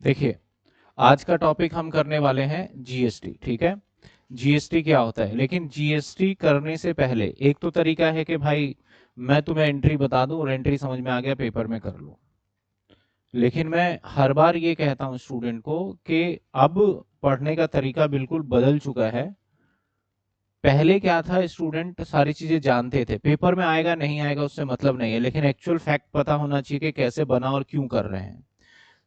देखिए, आज का टॉपिक हम करने वाले हैं जीएसटी। ठीक है, जीएसटी क्या होता है। लेकिन जीएसटी करने से पहले एक तो तरीका है कि भाई मैं तुम्हें एंट्री बता दूं और एंट्री समझ में आ गया पेपर में कर लो। लेकिन मैं हर बार ये कहता हूं स्टूडेंट को कि अब पढ़ने का तरीका बिल्कुल बदल चुका है। पहले क्या था, स्टूडेंट सारी चीजें जानते थे, पेपर में आएगा नहीं आएगा उससे मतलब नहीं है, लेकिन एक्चुअल फैक्ट पता होना चाहिए कि कैसे बना और क्यों कर रहे हैं।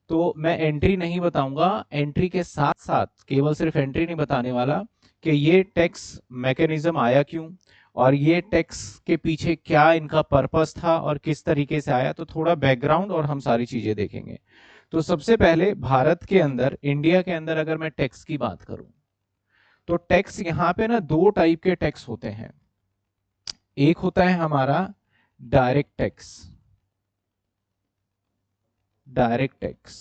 तो मैं एंट्री नहीं बताऊंगा, एंट्री के साथ साथ केवल सिर्फ एंट्री नहीं बताने वाला कि ये टैक्स मैकेनिज्म आया क्यों और ये टैक्स के पीछे क्या इनका पर्पस था और किस तरीके से आया। तो थोड़ा बैकग्राउंड और हम सारी चीजें देखेंगे। तो सबसे पहले भारत के अंदर, इंडिया के अंदर अगर मैं टैक्स की बात करूं तो टैक्स यहाँ पे ना दो टाइप के टैक्स होते हैं। एक होता है हमारा डायरेक्ट टैक्स, डायरेक्ट टैक्स,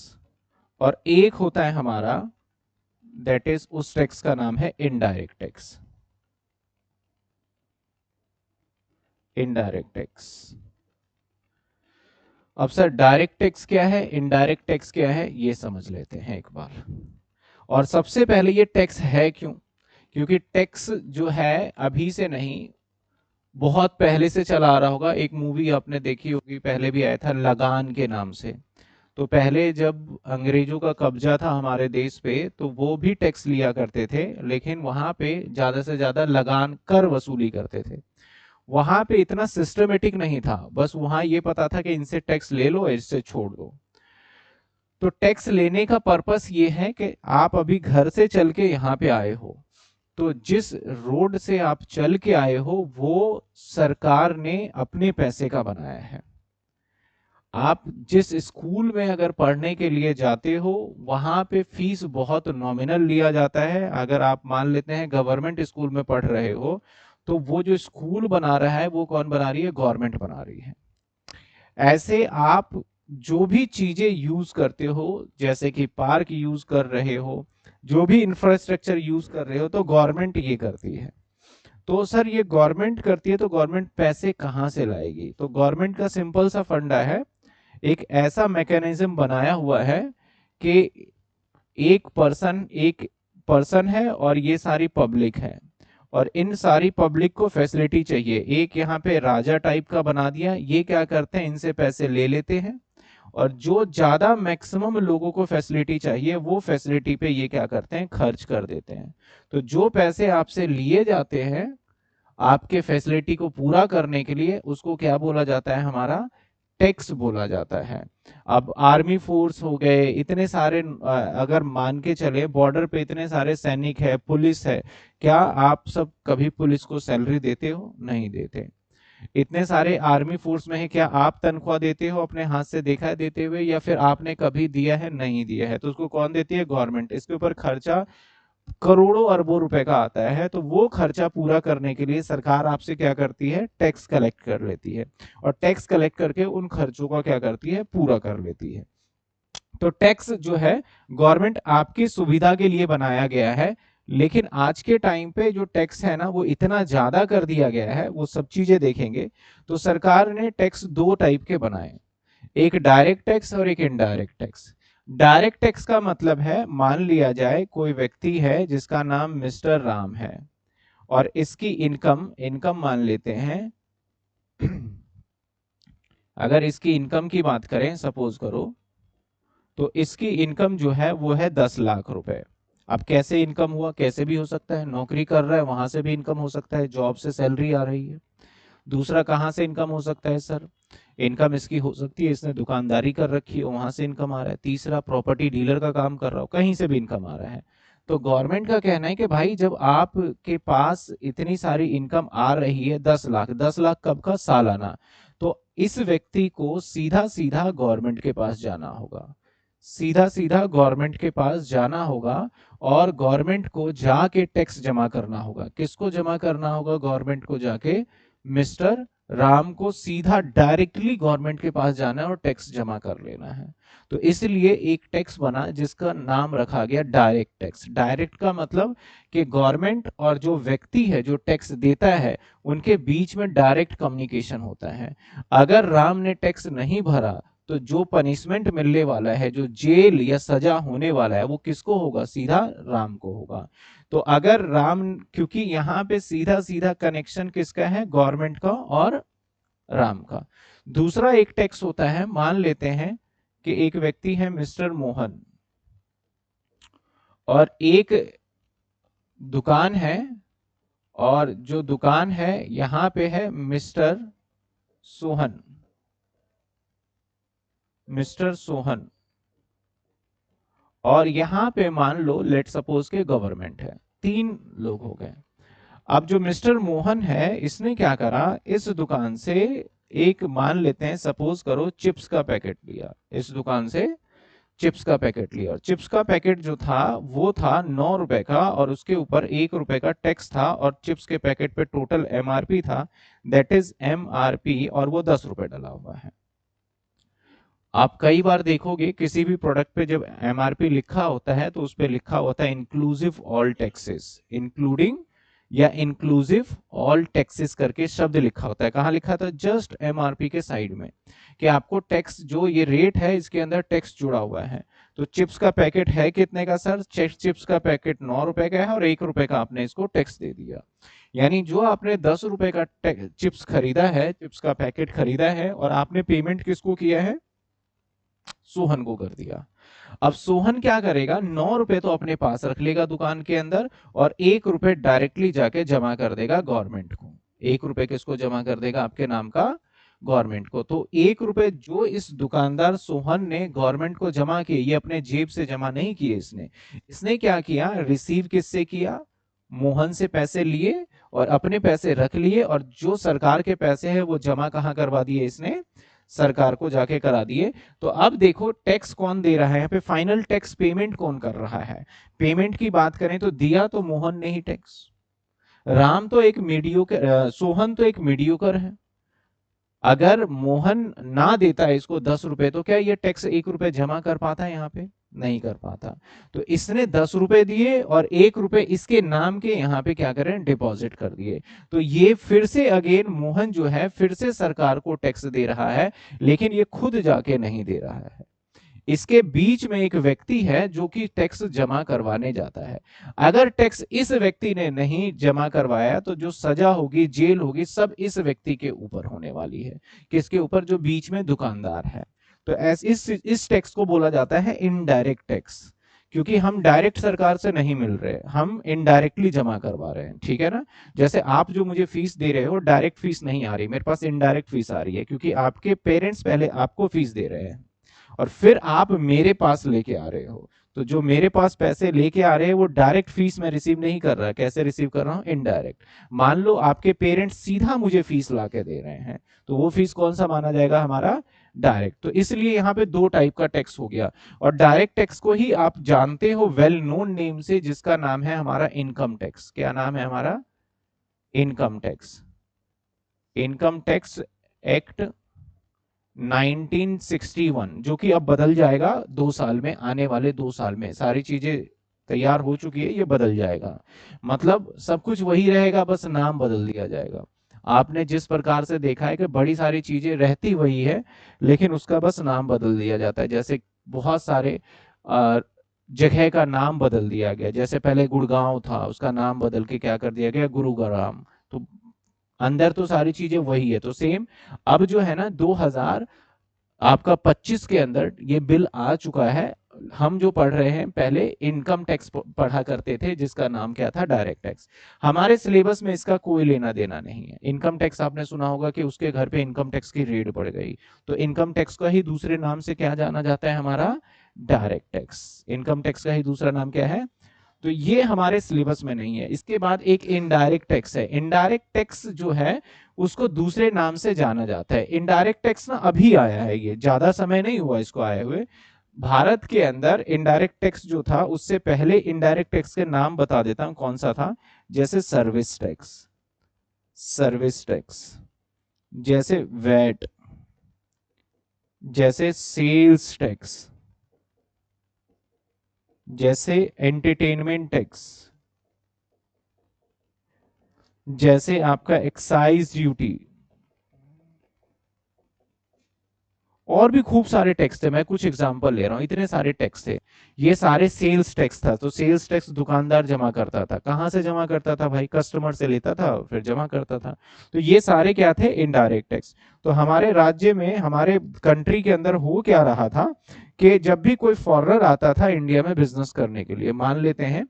और एक होता है हमारा, दैट इज उस टैक्स का नाम है इनडायरेक्ट टैक्स। Indirect tax. अब सर डायरेक्ट टैक्स क्या है, इनडायरेक्ट टैक्स क्या है, ये समझ लेते हैं एक बार। और सबसे पहले ये टैक्स है क्यों, क्योंकि टैक्स जो है अभी से नहीं, बहुत पहले से चला आ रहा होगा। एक मूवी आपने देखी होगी, पहले भी आया था लगान के नाम से। तो पहले जब अंग्रेजों का कब्जा था हमारे देश पे तो वो भी टैक्स लिया करते थे, लेकिन वहां पे ज्यादा से ज्यादा लगान कर वसूली करते थे। वहां पे इतना सिस्टमेटिक नहीं था, बस वहां ये पता था कि इनसे टैक्स ले लो इससे छोड़ दो। तो टैक्स लेने का पर्पस ये है कि आप अभी घर से चल के यहाँ पे आए हो, तो जिस रोड से आप चल के आए हो वो सरकार ने अपने पैसे का बनाया है। आप जिस स्कूल में अगर पढ़ने के लिए जाते हो वहां पे फीस बहुत नॉमिनल लिया जाता है। अगर आप मान लेते हैं गवर्नमेंट स्कूल में पढ़ रहे हो तो वो जो स्कूल बना रहा है वो कौन बना रही है, गवर्नमेंट बना रही है। ऐसे आप जो भी चीजें यूज करते हो, जैसे कि पार्क यूज कर रहे हो, जो भी इंफ्रास्ट्रक्चर यूज कर रहे हो, तो गवर्नमेंट ये करती है। तो सर ये गवर्नमेंट करती है तो गवर्नमेंट पैसे कहाँ से लाएगी, तो गवर्नमेंट का सिंपल सा फंडा है। एक ऐसा मैकेनिज्म बनाया हुआ है कि एक पर्सन है और ये सारी पब्लिक है, और इन सारी पब्लिक को फैसिलिटी चाहिए। एक यहाँ पे राजा टाइप का बना दिया, ये क्या करते हैं, इनसे पैसे ले लेते हैं, और जो ज्यादा मैक्सिमम लोगों को फैसिलिटी चाहिए वो फैसिलिटी पे ये क्या करते हैं, खर्च कर देते हैं। तो जो पैसे आपसे लिए जाते हैं आपके फैसिलिटी को पूरा करने के लिए, उसको क्या बोला जाता है, हमारा टैक्स बोला जाता है। अब आर्मी फोर्स हो गए, इतने सारे अगर मान के चले बॉर्डर पे इतने सारे सैनिक है, पुलिस है, क्या आप सब कभी पुलिस को सैलरी देते हो, नहीं देते। इतने सारे आर्मी फोर्स में है, क्या आप तनख्वाह देते हो अपने हाथ से, देखा है देते हुए, या फिर आपने कभी दिया है, नहीं दिया है। तो उसको कौन देती है, गवर्नमेंट। इसके ऊपर खर्चा करोड़ों अरबों रुपए का आता है, तो वो खर्चा पूरा करने के लिए सरकार आपसे क्या करती है, टैक्स कलेक्ट कर लेती है, और टैक्स कलेक्ट करके उन खर्चों का क्या करती है, पूरा कर लेती है। तो टैक्स जो है गवर्नमेंट आपकी सुविधा के लिए बनाया गया है। लेकिन आज के टाइम पे जो टैक्स है ना वो इतना ज्यादा कर दिया गया है, वो सब चीजें देखेंगे। तो सरकार ने टैक्स दो टाइप के बनाए, एक डायरेक्ट टैक्स और एक इनडायरेक्ट टैक्स। डायरेक्ट टैक्स का मतलब है, मान लिया जाए कोई व्यक्ति है जिसका नाम मिस्टर राम है, और इसकी इनकम इनकम मान लेते हैं अगर इसकी इनकम की बात करें, सपोज करो, तो इसकी इनकम जो है वो है 10 लाख रुपए। अब कैसे इनकम हुआ, कैसे भी हो सकता है, नौकरी कर रहा है वहां से भी इनकम हो सकता है, जॉब से सैलरी आ रही है। दूसरा कहाँ से इनकम हो सकता है सर, इनकम इसकी हो सकती है इसने दुकानदारी कर रखी है वहां से इनकम आ रहा है। तीसरा प्रॉपर्टी डीलर का काम कर रहा हो, कहीं से भी इनकम आ रहा है। तो गवर्नमेंट का कहना है कि भाई जब आपके पास इतनी सारी इनकम आ रही है, 10 लाख, 10 लाख कब का, सालाना, तो इस व्यक्ति को सीधा सीधा गवर्नमेंट के पास जाना होगा, सीधा सीधा गवर्नमेंट के पास जाना होगा, और गवर्नमेंट को जाके टैक्स जमा करना होगा। किसको जमा करना होगा, गवर्नमेंट को जाके मिस्टर राम को सीधा डायरेक्टली गवर्नमेंट के पास जाना है और टैक्स जमा कर लेना है। तो इसलिए एक टैक्स बना जिसका नाम रखा गया डायरेक्ट टैक्स। डायरेक्ट का मतलब कि गवर्नमेंट और जो व्यक्ति है जो टैक्स देता है उनके बीच में डायरेक्ट कम्युनिकेशन होता है। अगर राम ने टैक्स नहीं भरा तो जो पनिशमेंट मिलने वाला है, जो जेल या सजा होने वाला है, वो किसको होगा? सीधा राम को होगा। तो अगर राम, क्योंकि यहाँ पे सीधा सीधा कनेक्शन किसका है? गवर्नमेंट का और राम का। दूसरा एक टैक्स होता है, मान लेते हैं कि एक व्यक्ति है मिस्टर मोहन, और एक दुकान है, और जो दुकान है यहां पे है मिस्टर सोहन, मिस्टर सोहन, और यहां पे मान लो लेट सपोज के गवर्नमेंट है, 3 लोग हो गए। अब जो मिस्टर मोहन है, इसने क्या करा? इस दुकान से एक, मान लेते हैं सपोज करो, चिप्स का पैकेट लिया, इस दुकान से चिप्स का पैकेट लिया, और चिप्स का पैकेट जो था वो था 9 रुपए का, और उसके ऊपर 1 रुपए का टैक्स था, और चिप्स के पैकेट पे टोटल एमआरपी था, दैट इज एमआरपी, और वो 10 रुपए डला हुआ है। आप कई बार देखोगे किसी भी प्रोडक्ट पे जब एमआरपी लिखा होता है तो उस पे लिखा होता है इंक्लूसिव ऑल टैक्सेस, इंक्लूडिंग या इंक्लूसिव ऑल टैक्सेस करके शब्द लिखा होता है। कहाँ लिखा था? जस्ट एमआरपी के साइड में, कि आपको टैक्स, जो ये रेट है इसके अंदर टैक्स जुड़ा हुआ है। तो चिप्स का पैकेट है कितने का सर? चिप्स का पैकेट 9 रुपए का है, और 1 रुपए का आपने इसको टैक्स दे दिया। यानी जो आपने 10 रुपए का चिप्स खरीदा है, चिप्स का पैकेट खरीदा है, और आपने पेमेंट किसको किया है? सोहन को कर दिया। अब सोहन क्या करेगा? 9 रुपए तो अपने पास रख लेगा दुकान के अंदर, और 1 रुपए डायरेक्टली जाके जमा कर देगा गवर्नमेंट को। 1 रुपए किसको जमा कर देगा? आपके नाम का गवर्नमेंट को। तो 1 रुपए जो इस दुकानदार सोहन ने गवर्नमेंट को जमा किए, ये अपने जेब से जमा नहीं किए इसने। इसने क्या किया? रिसीव किससे किया? मोहन से पैसे लिए, और अपने पैसे रख लिए, और जो सरकार के पैसे हैं वो जमा कहाँ करवा दिए इसने? सरकार को जाके करा दिए। तो अब देखो टैक्स कौन दे रहा है यहाँ पे? फाइनल टैक्स पेमेंट कौन कर रहा है? पेमेंट की बात करें तो दिया तो मोहन ने ही टैक्स। राम तो एक मीडियोकर, सोहन तो एक मीडियोकर है। अगर मोहन ना देता है इसको 10 रुपए, तो क्या ये टैक्स 1 रुपए जमा कर पाता है? यहाँ पे नहीं कर पाता। तो इसने 10 रुपए दिए, और 1 रुपए इसके नाम के यहाँ पे क्या करें? डिपॉजिट कर दिए। तो ये फिर से अगेन मोहन जो है फिर से सरकार को टैक्स दे रहा है, लेकिन ये खुद जाके नहीं दे रहा है। इसके बीच में एक व्यक्ति है जो कि टैक्स जमा करवाने जाता है। अगर टैक्स इस व्यक्ति ने नहीं जमा करवाया तो जो सजा होगी, जेल होगी, सब इस व्यक्ति के ऊपर होने वाली है। किसके ऊपर? जो बीच में दुकानदार है। तो इस टैक्स को बोला जाता है इनडायरेक्ट टैक्स, क्योंकि हम डायरेक्ट सरकार से नहीं मिल रहे, हम इनडायरेक्टली जमा करवा रहे हैं। ठीक है ना? जैसे आप जो मुझे फीस दे रहे हो, डायरेक्ट फीस नहीं आ रही मेरे पास, इनडायरेक्ट फीस आ रही है, क्योंकि आपके पेरेंट्स पहले आपको फीस दे रहे हैं, और फिर आप मेरे पास लेके आ रहे हो। तो जो मेरे पास पैसे लेके आ रहे हैं वो डायरेक्ट फीस में रिसीव नहीं कर रहा। कैसे रिसीव कर रहा हूं? इनडायरेक्ट। मान लो आपके पेरेंट्स सीधा मुझे फीस ला के दे रहे हैं, तो वो फीस कौन सा माना जाएगा? हमारा डायरेक्ट। तो इसलिए यहाँ पे 2 टाइप का टैक्स हो गया। और डायरेक्ट टैक्स को ही आप जानते हो वेल नोन नेम से, जिसका नाम है हमारा इनकम टैक्स। क्या नाम है हमारा? Income tax. Income tax act 1961, जो कि अब बदल जाएगा 2 साल में, आने वाले 2 साल में सारी चीजें तैयार हो चुकी है, ये बदल जाएगा। मतलब सब कुछ वही रहेगा, बस नाम बदल दिया जाएगा। आपने जिस प्रकार से देखा है कि बड़ी सारी चीजें रहती वही है, लेकिन उसका बस नाम बदल दिया जाता है। जैसे बहुत सारे जगह का नाम बदल दिया गया। जैसे पहले गुड़गांव था, उसका नाम बदल के क्या कर दिया गया? गुरुग्राम। तो अंदर तो सारी चीजें वही है। तो सेम अब जो है ना 2000 आपका 25 के अंदर ये बिल आ चुका है। हम जो पढ़ रहे हैं, पहले इनकम टैक्स पढ़ा करते थे, जिसका नाम क्या था? Direct tax. हमारे सिलेबस में इसका कोई लेना देना नहीं है। इनकम टैक्स आपने सुना होगा कि उसके घर पे इनकम टैक्स की रेड पड़ गई, तो इनकम टैक्स का ही दूसरे नाम से क्या जाना जाता है? हमारा डायरेक्ट टैक्स। इनकम टैक्स का ही दूसरा नाम क्या है? तो ये हमारे सिलेबस में नहीं है। इसके बाद एक इनडायरेक्ट टैक्स है। इनडायरेक्ट टैक्स जो है उसको दूसरे नाम से जाना जाता है। इनडायरेक्ट टैक्स ना अभी आया है, ये ज्यादा समय नहीं हुआ इसको आए हुए। भारत के अंदर इनडायरेक्ट टैक्स जो था, उससे पहले इनडायरेक्ट टैक्स के नाम बता देता हूं कौन सा था। जैसे सर्विस टैक्स, सर्विस टैक्स, जैसे वैट, जैसे सेल्स टैक्स, जैसे एंटरटेनमेंट टैक्स, जैसे आपका एक्साइज ड्यूटी, और भी खूब सारे टैक्स थे, मैं कुछ एग्जांपल ले रहा हूँ, इतने सारे टैक्स थे। ये सारे सेल्स टैक्स था, तो सेल्स टैक्स दुकानदार जमा करता था, कहाँ से जमा करता था भाई, कस्टमर से लेता था फिर जमा करता था। तो ये सारे क्या थे, इनडायरेक्ट टैक्स। तो हमारे राज्य में, हमारे कंट्री के अंदर हो क्या रहा था कि जब भी कोई फॉरेनर आता था इंडिया में बिजनेस करने के लिए, मान लेते हैं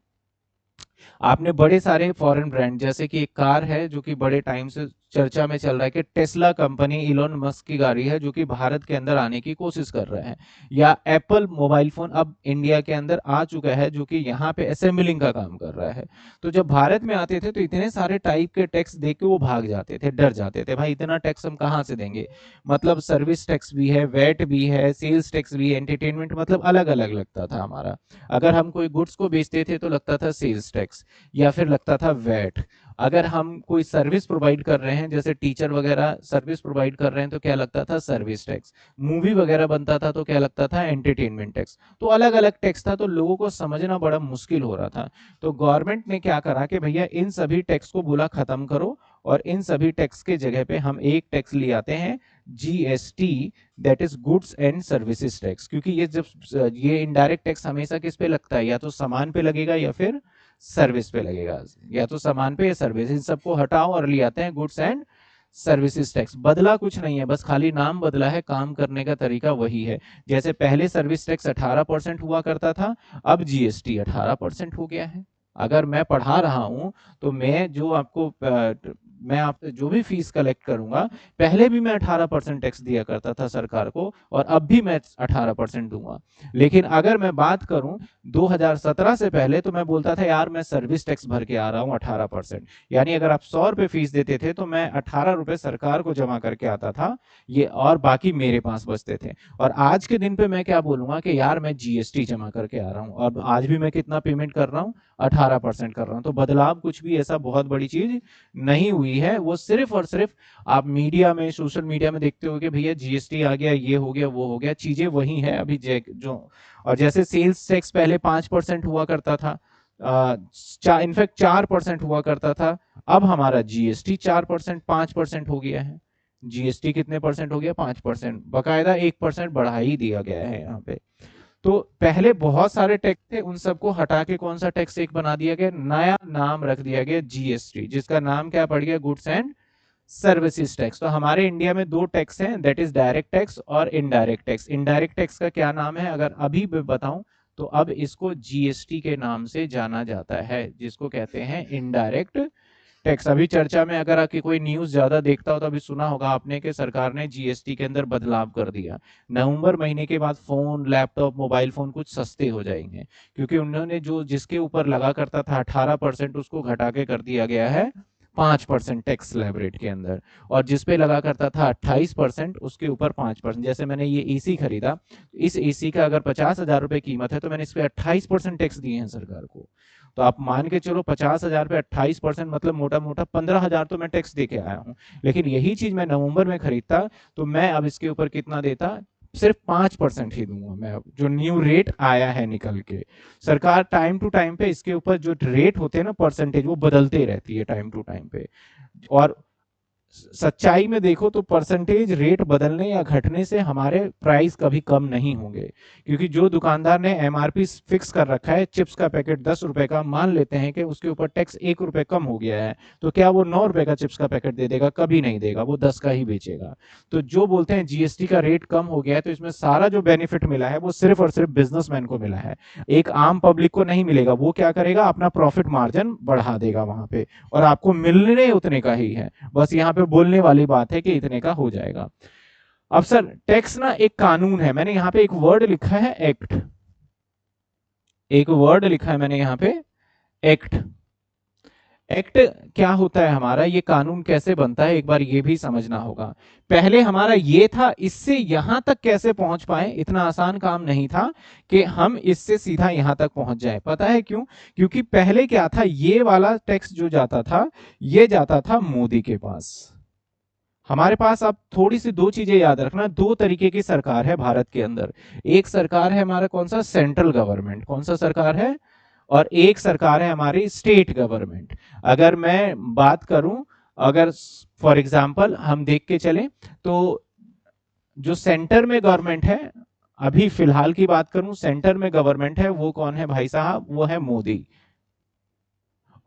आपने बड़े सारे फॉरेन ब्रांड, जैसे कि एक कार है जो कि बड़े टाइम से चर्चा में चल रहा है कि टेस्ला कंपनी, इलोन मस्क की गाड़ी है जो कि भारत के अंदर आने की कोशिश कर रहा है, या एप्पल मोबाइल फोन अब इंडिया के अंदर आ चुका है जो कि यहाँ पे असेंबलिंग का काम कर रहा है। तो जब भारत में आते थे तो इतने सारे टाइप के टैक्स देख के वो भाग जाते थे, डर जाते थे, भाई इतना टैक्स हम कहाँ से देंगे। मतलब सर्विस टैक्स भी है, वैट भी है, सेल्स टैक्स भी है, एंटरटेनमेंट, मतलब अलग अलग लगता था हमारा। अगर हम कोई गुड्स को बेचते थे तो लगता था सेल्स टैक्स, या फिर लगता था वैट। अगर हम कोई सर्विस प्रोवाइड कर रहे हैं, जैसे टीचर वगैरह सर्विस प्रोवाइड कर रहे हैं, तो क्या लगता था, सर्विस टैक्स। मूवी वगैरह बनता था तो क्या लगता था, एंटरटेनमेंट टैक्स। तो अलग अलग टैक्स था, तो लोगों को समझना बड़ा मुश्किल हो रहा था। तो गवर्नमेंट ने क्या करा कि भैया इन सभी टैक्स को बोला खत्म करो, और इन सभी टैक्स के जगह पे हम एक टैक्स ले आते हैं, GST, that is goods and services tax. क्योंकि ये जब ये इनडायरेक्ट टैक्स हमेशा किस पे लगता है, या तो सामान पे लगेगा या फिर सर्विस पे लगेगा, या तो सामान पे या सर्विस, इन सबको हटाओ और ले आते हैं गुड्स एंड सर्विसेज टैक्स। बदला कुछ नहीं है, बस खाली नाम बदला है, काम करने का तरीका वही है। जैसे पहले सर्विस टैक्स 18% हुआ करता था, अब जीएसटी 18% हो गया है। अगर मैं पढ़ा रहा हूं तो मैं जो आपको मैं आपसे जो भी फीस कलेक्ट करूंगा, पहले भी मैं 18% टैक्स दिया करता था सरकार को, और अब भी मैं 18% दूंगा। लेकिन अगर मैं बात करूं 2017 से पहले, तो मैं बोलता था यार मैं सर्विस टैक्स भर के आ रहा हूं 18%। यानी अगर आप 100 रुपए फीस देते थे तो मैं 18 रुपए सरकार को जमा करके आता था, ये, और बाकी मेरे पास बचते थे। और आज के दिन पे मैं क्या बोलूंगा कि यार मैं जीएसटी जमा करके आ रहा हूँ, और आज भी मैं कितना पेमेंट कर रहा हूँ, 18% कर रहा हूँ। तो बदलाव कुछ भी ऐसा बहुत बड़ी चीज नहीं हुई है, वो सिर्फ और सिर्फ आप मीडिया में, सोशल मीडिया में देखते हो कि भैया जीएसटी आ गया, ये हो गया, वो हो गया, चीजें वही है अभी जो। और जैसे सेल्स टैक्स पहले 5% हुआ करता था, इनफैक्ट 4% हुआ करता था, अब हमारा जीएसटी 4%, 5% हो गया है। जीएसटी कितने परसेंट हो गया, 5%, बकायदा 1% बढ़ा ही दिया गया है यहाँ पे। तो पहले बहुत सारे टैक्स थे, उन सबको हटा के कौन सा टैक्स एक बना दिया गया, नया नाम रख दिया गया जीएसटी, जिसका नाम क्या पड़ गया, गुड्स एंड सर्विसेज टैक्स। तो हमारे इंडिया में दो टैक्स हैं, दैट इज डायरेक्ट टैक्स और इनडायरेक्ट टैक्स। इनडायरेक्ट टैक्स का क्या नाम है अगर अभी भी बताऊं, तो अब इसको जीएसटी के नाम से जाना जाता है, जिसको कहते हैं इनडायरेक्ट टैक्स। अभी चर्चा में अगर आपकी कोई न्यूज ज्यादा देखता हो तो अभी सुना होगा आपने कि सरकार ने जीएसटी के अंदर बदलाव कर दिया। नवंबर महीने के बाद फोन, लैपटॉप, मोबाइल फोन कुछ सस्ते हो जाएंगे, क्योंकि उन्होंने जो जिसके ऊपर लगा करता था 18%, उसको घटा के कर दिया गया है 5% टैक्स स्लैब रेट के अंदर। और जिसपे लगा करता था 28%, उसके ऊपर 5%। जैसे मैंने ये एसी खरीदा, इस एसी का अगर 50,000 रुपए कीमत है तो मैंने इस पे 28% टैक्स दिए हैं सरकार को। तो आप मान के चलो 50,000 पे 28%, मतलब मोटा मोटा 15,000 तो मैं टैक्स दे के आया हूँ। लेकिन यही चीज मैं नवंबर में खरीदता तो मैं अब इसके ऊपर कितना देता, सिर्फ 5% ही दूंगा मैं, अब जो न्यू रेट आया है निकल के। सरकार टाइम टू टाइम पे इसके ऊपर जो रेट होते हैं ना, परसेंटेज, वो बदलते रहती है टाइम टू टाइम पे। और सच्चाई में देखो तो परसेंटेज रेट बदलने या घटने से हमारे प्राइस कभी कम नहीं होंगे, क्योंकि जो दुकानदार ने एमआरपी फिक्स कर रखा है, चिप्स का पैकेट 10 रुपए का, मान लेते हैं कि उसके ऊपर टैक्स 1 रुपए कम हो गया है, तो क्या वो 9 रुपए का चिप्स का पैकेट दे देगा, कभी नहीं देगा, वो 10 का ही बेचेगा। तो जो बोलते हैं जीएसटी का रेट कम हो गया है, तो इसमें सारा जो बेनिफिट मिला है वो सिर्फ और सिर्फ बिजनेसमैन को मिला है, एक आम पब्लिक को नहीं मिलेगा। वो क्या करेगा, अपना प्रॉफिट मार्जिन बढ़ा देगा वहां पे, और आपको मिलने उतने का ही है, बस यहाँ पे बोलने वाली बात है कि इतने का हो जाएगा। अब सर टैक्स ना एक कानून है, मैंने यहाँ पे एक वर्ड लिखा है एक्ट, एक वर्ड लिखा है मैंने यहाँ पे एक्ट। एक्ट क्या होता है हमारा, ये कानून कैसे बनता है, एक बार ये भी समझना होगा। पहले हमारा ये था, इससे यहां तक कैसे पहुंच पाए, इतना आसान काम नहीं था कि हम इससे सीधा यहां तक पहुंच जाए। पता है क्यों, क्योंकि पहले क्या था, ये वाला टैक्स जो जाता था, ये जाता था मोदी के पास। हमारे पास अब थोड़ी सी दो चीजें याद रखना, दो तरीके की सरकार है भारत के अंदर। एक सरकार है हमारा कौन सा, सेंट्रल गवर्नमेंट, कौन सा सरकार है, और एक सरकार है हमारी स्टेट गवर्नमेंट। अगर मैं बात करूं, अगर फॉर एग्जांपल हम देख के चलें, तो जो सेंटर में गवर्नमेंट है, अभी फिलहाल की बात करूं, सेंटर में गवर्नमेंट है वो कौन है भाई साहब, वो है मोदी।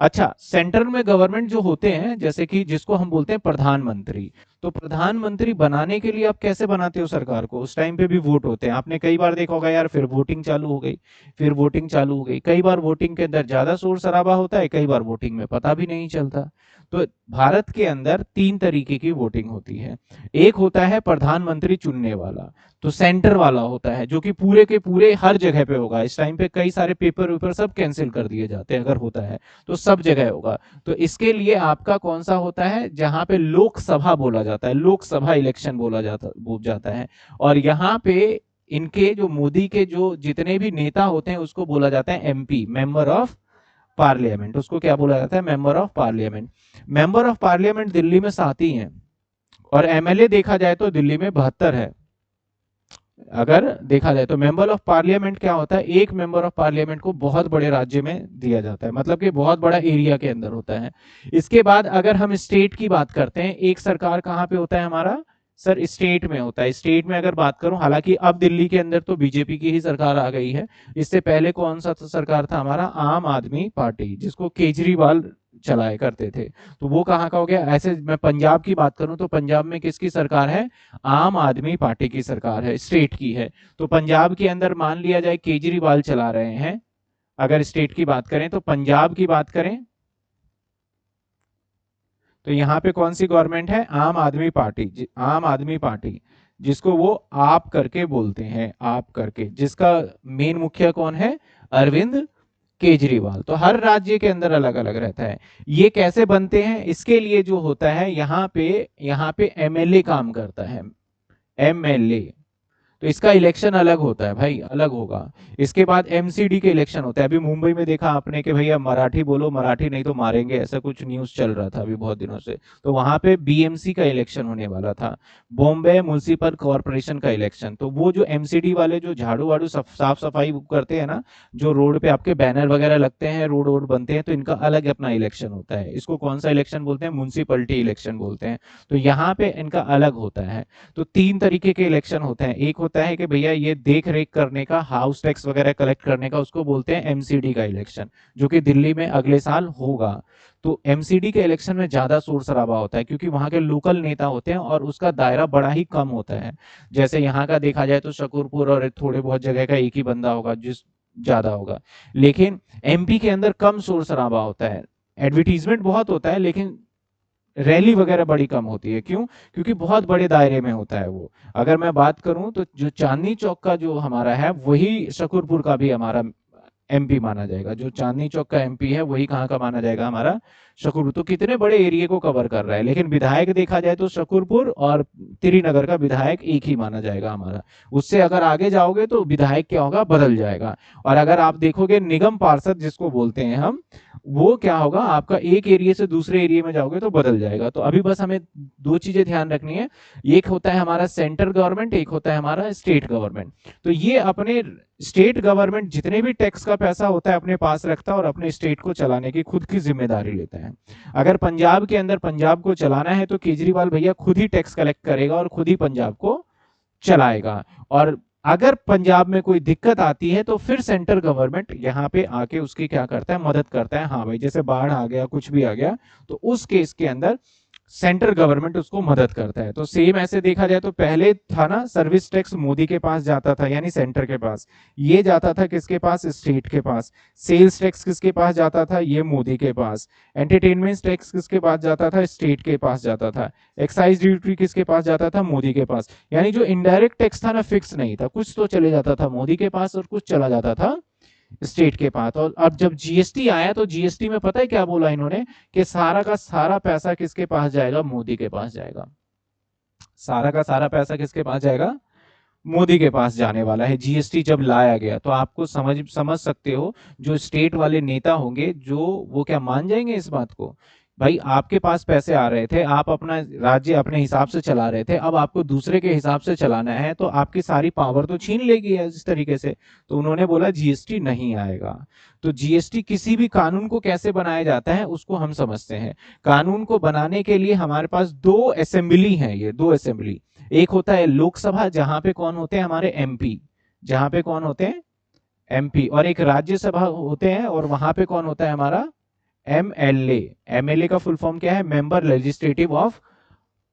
अच्छा, सेंट्रल में गवर्नमेंट जो होते हैं, जैसे कि जिसको हम बोलते हैं प्रधानमंत्री, तो प्रधानमंत्री बनाने के लिए आप कैसे बनाते हो सरकार को, उस टाइम पे भी वोट होते हैं। आपने कई बार देखा होगा यार, फिर वोटिंग चालू हो गई, फिर वोटिंग चालू हो गई, कई बार वोटिंग के अंदर ज्यादा शोर शराबा होता है, कई बार वोटिंग में पता भी नहीं चलता। तो भारत के अंदर तीन तरीके की वोटिंग होती है। एक होता है प्रधानमंत्री चुनने वाला, तो सेंटर वाला होता है, जो कि पूरे के पूरे हर जगह पे होगा। इस टाइम पे कई सारे पेपर वेपर सब कैंसिल कर दिए जाते हैं, अगर होता है तो सब जगह होगा। तो इसके लिए आपका कौन सा होता है, जहां पे लोकसभा बोला जाता है, लोकसभा इलेक्शन बोला जाता है। और यहाँ पे इनके जो मोदी के जो जितने भी नेता होते हैं उसको बोला जाता है एमपी, मेंबर ऑफ पार्लियामेंट। उसको क्या बोला जाता है, member of parliament. Member of parliament Delhi में 7 ही हैं, और एमएलए देखा जाए तो दिल्ली में 72 है। अगर देखा जाए तो मेंबर ऑफ पार्लियामेंट क्या होता है, एक मेंबर ऑफ पार्लियामेंट को बहुत बड़े राज्य में दिया जाता है, मतलब कि बहुत बड़ा एरिया के अंदर होता है। इसके बाद अगर हम स्टेट की बात करते हैं, एक सरकार कहाँ पे होता है हमारा सर, स्टेट में होता है। स्टेट में अगर बात करूं, हालांकि अब दिल्ली के अंदर तो बीजेपी की ही सरकार आ गई है। इससे पहले कौन सा सरकार था हमारा, आम आदमी पार्टी, जिसको केजरीवाल चलाए करते थे। तो वो कहाँ का हो गया। ऐसे मैं पंजाब की बात करूं तो पंजाब में किसकी सरकार है, आम आदमी पार्टी की सरकार है, स्टेट की है। तो पंजाब के अंदर मान लिया जाए केजरीवाल चला रहे हैं। अगर स्टेट की बात करें तो पंजाब की बात करें तो यहाँ पे कौन सी गवर्नमेंट है, आम आदमी पार्टी, आम आदमी पार्टी, जिसको वो आप करके बोलते हैं, आप करके, जिसका मेन मुखिया कौन है, अरविंद केजरीवाल। तो हर राज्य के अंदर अलग अलग रहता है। ये कैसे बनते हैं, इसके लिए जो होता है यहाँ पे एमएलए काम करता है, एमएलए। तो इसका इलेक्शन अलग होता है भाई, अलग होगा। इसके बाद एमसीडी के इलेक्शन होता है। अभी मुंबई में देखा आपने कि भैया मराठी बोलो, मराठी नहीं तो मारेंगे, ऐसा कुछ न्यूज चल रहा था अभी बहुत दिनों से। तो वहां पे बीएमसी का इलेक्शन होने वाला था, बॉम्बे म्युनिसिपल कॉर्पोरेशन का इलेक्शन। तो वो जो एमसीडी वाले जो झाड़ू वाड़ू साफ सफाई करते हैं ना, जो रोड पे आपके बैनर वगैरह लगते हैं, रोड वोड बनते हैं, तो इनका अलग अपना इलेक्शन होता है। इसको कौन सा इलेक्शन बोलते हैं, म्युनिसिपलिटी इलेक्शन बोलते हैं। तो यहाँ पे इनका अलग होता है। तो तीन तरीके के इलेक्शन होते हैं। एक होता है कि भैया ये देख रेख करने का, हाउस टैक्स वगैरह कलेक्ट करने का, उसको बोलते हैं एमसीडी का इलेक्शन, जो कि दिल्ली में अगले साल होगा। तो एमसीडी के इलेक्शन में ज्यादा शोर शराबा होता है, क्योंकि वहां के लोकल नेता होते हैं और उसका दायरा बड़ा ही कम होता है। जैसे यहाँ का देखा जाए तो शकरपुर और थोड़े बहुत जगह का एक ही बंदा होगा जिस ज्यादा होगा। लेकिन एमपी के अंदर कम शोर शराबा होता है, एडवर्टीजमेंट बहुत होता है, लेकिन रैली वगैरह बड़ी कम होती है। क्यों, क्योंकि बहुत बड़े दायरे में होता है वो। अगर मैं बात करूं तो जो चांदनी चौक का जो हमारा है, वही शकरपुर का भी हमारा एमपी माना जाएगा। जो चांदनी चौक का एमपी है वही कहाँ का माना जाएगा, हमारा शकरपुर। तो कितने बड़े एरिया को कवर कर रहा है। लेकिन विधायक देखा जाए तो शकरपुर और त्रिनगर का विधायक एक ही माना जाएगा हमारा। उससे अगर आगे जाओगे तो विधायक क्या होगा, बदल जाएगा। और अगर आप देखोगे निगम पार्षद जिसको बोलते हैं हम, वो क्या होगा, आपका एक एरिया से दूसरे एरिया में जाओगे तो बदल जाएगा। तो अभी बस हमें दो चीजें ध्यान रखनी है, एक होता है हमारा सेंट्रल गवर्नमेंट, एक होता है हमारा स्टेट गवर्नमेंट। तो ये अपने स्टेट गवर्नमेंट जितने भी टैक्स का पैसा होता है अपने पास रखता है और अपने स्टेट को चलाने की खुद की जिम्मेदारी लेता है। अगर पंजाब के अंदर पंजाब को चलाना है तो केजरीवाल भैया खुद ही टैक्स कलेक्ट करेगा और खुद ही पंजाब को चलाएगा। और अगर पंजाब में कोई दिक्कत आती है तो फिर सेंट्रल गवर्नमेंट यहाँ पे आके उसकी क्या करता है, मदद करता है। हाँ भाई, जैसे बाढ़ आ गया, कुछ भी आ गया, तो उस केस के अंदर सेंट्रल गवर्नमेंट उसको मदद करता है। तो सेम ऐसे देखा जाए तो पहले था ना, सर्विस टैक्स मोदी के पास जाता था, यानी सेंटर के पास। ये जाता था किसके पास, स्टेट के पास। सेल्स टैक्स किसके पास जाता था, ये मोदी के पास। एंटरटेनमेंट टैक्स किसके पास जाता था, स्टेट के पास जाता था। एक्साइज ड्यूटी किसके पास जाता था, मोदी के पास। यानी जो इनडायरेक्ट टैक्स था ना, फिक्स नहीं था, कुछ तो चले जाता था मोदी के पास और कुछ चला जाता था स्टेट के पास। और अब जब जीएसटी आया तो जीएसटी में पता है क्या बोला इन्होंने, कि सारा का सारा पैसा किसके पास जाएगा, मोदी के पास जाएगा। सारा का सारा पैसा किसके पास जाएगा, मोदी के पास जाने वाला है। जीएसटी जब लाया गया तो आपको समझ समझ सकते हो, जो स्टेट वाले नेता होंगे जो, वो क्या मान जाएंगे इस बात को भाई आपके पास पैसे आ रहे थे, आप अपना राज्य अपने हिसाब से चला रहे थे, अब आपको दूसरे के हिसाब से चलाना है तो आपकी सारी पावर तो छीन लेगी इस तरीके से। तो उन्होंने बोला जीएसटी नहीं आएगा। तो जीएसटी किसी भी कानून को कैसे बनाया जाता है उसको हम समझते हैं। कानून को बनाने के लिए हमारे पास दो असेंबली हैं, ये दो असेंबली। एक होता है लोकसभा जहां पे कौन होते हैं हमारे एमपी, जहां पे कौन होते हैं एमपी, और एक राज्यसभा होते हैं और वहां पे कौन होता है हमारा एमएलए। एमएलए का फुल फॉर्म क्या है, मेंबर लेजिस्लेटिव ऑफ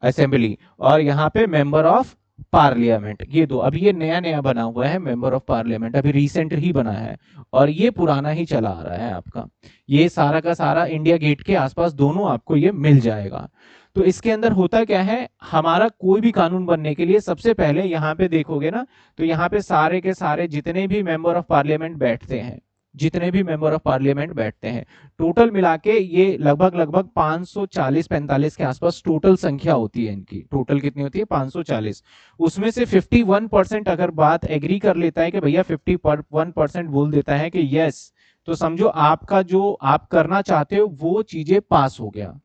असेंबली, और यहाँ पे मेंबर ऑफ पार्लियामेंट। ये दो, अभी ये नया नया बना हुआ है मेंबर ऑफ पार्लियामेंट, अभी रिसेंट ही बना है, और ये पुराना ही चला आ रहा है आपका। ये सारा का सारा इंडिया गेट के आसपास दोनों आपको ये मिल जाएगा। तो इसके अंदर होता क्या है, हमारा कोई भी कानून बनने के लिए सबसे पहले यहाँ पे देखोगे ना, तो यहाँ पे सारे के सारे जितने भी मेंबर ऑफ पार्लियामेंट बैठते हैं, जितने भी मेंबर ऑफ पार्लियामेंट बैठते हैं, टोटल मिला के ये लगभग लगभग 540-45 के आसपास टोटल संख्या होती है इनकी। टोटल कितनी होती है, 540। उसमें से 51% अगर बात एग्री कर लेता है कि भैया 51% बोल देता है कि यस, तो समझो आपका जो आप करना चाहते हो वो चीजें पास हो गया।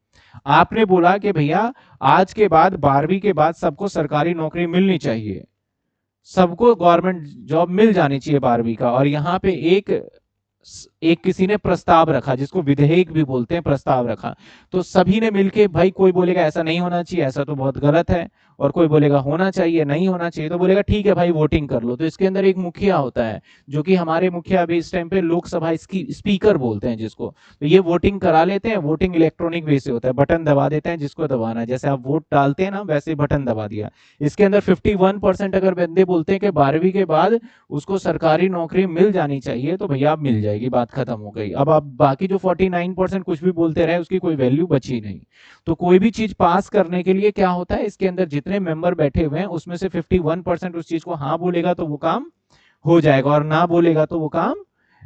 आपने बोला कि भैया आज के बाद 12वीं के बाद सबको सरकारी नौकरी मिलनी चाहिए, सबको गवर्नमेंट जॉब मिल जानी चाहिए 12वीं का, और यहाँ पे एक एक किसी ने प्रस्ताव रखा, जिसको विधेयक भी बोलते हैं, प्रस्ताव रखा। तो सभी ने मिलके, भाई कोई बोलेगा ऐसा नहीं होना चाहिए, ऐसा तो बहुत गलत है, और कोई बोलेगा होना चाहिए, नहीं होना चाहिए, तो बोलेगा ठीक है भाई वोटिंग कर लो। तो इसके अंदर एक मुखिया होता है, जो कि हमारे मुखिया अभी इस टाइम पे लोकसभा इसकी स्पीकर बोलते हैं जिसको, तो ये वोटिंग करा लेते हैं। वोटिंग इलेक्ट्रॉनिक वे से होता है, बटन दबा देते हैं जिसको दबाना है, जैसे आप वोट डालते हैं ना वैसे बटन दबा दिया। इसके अंदर 51% अगर बंदे बोलते हैं कि 12वीं के बाद उसको सरकारी नौकरी मिल जानी चाहिए, तो भैया आप मिल जाएगी, बात खत्म हो गई। अब आप बाकी जो 49% कुछ भी बोलते रहे उसकी कोई वैल्यू बची नहीं। तो कोई भी चीज पास करने के लिए क्या होता है, इसके अंदर जितने मेंबर बैठे हुए हैं उसमें से 51% उस चीज को हाँ बोलेगा तो वो काम हो जाएगा, और ना बोलेगा तो वो काम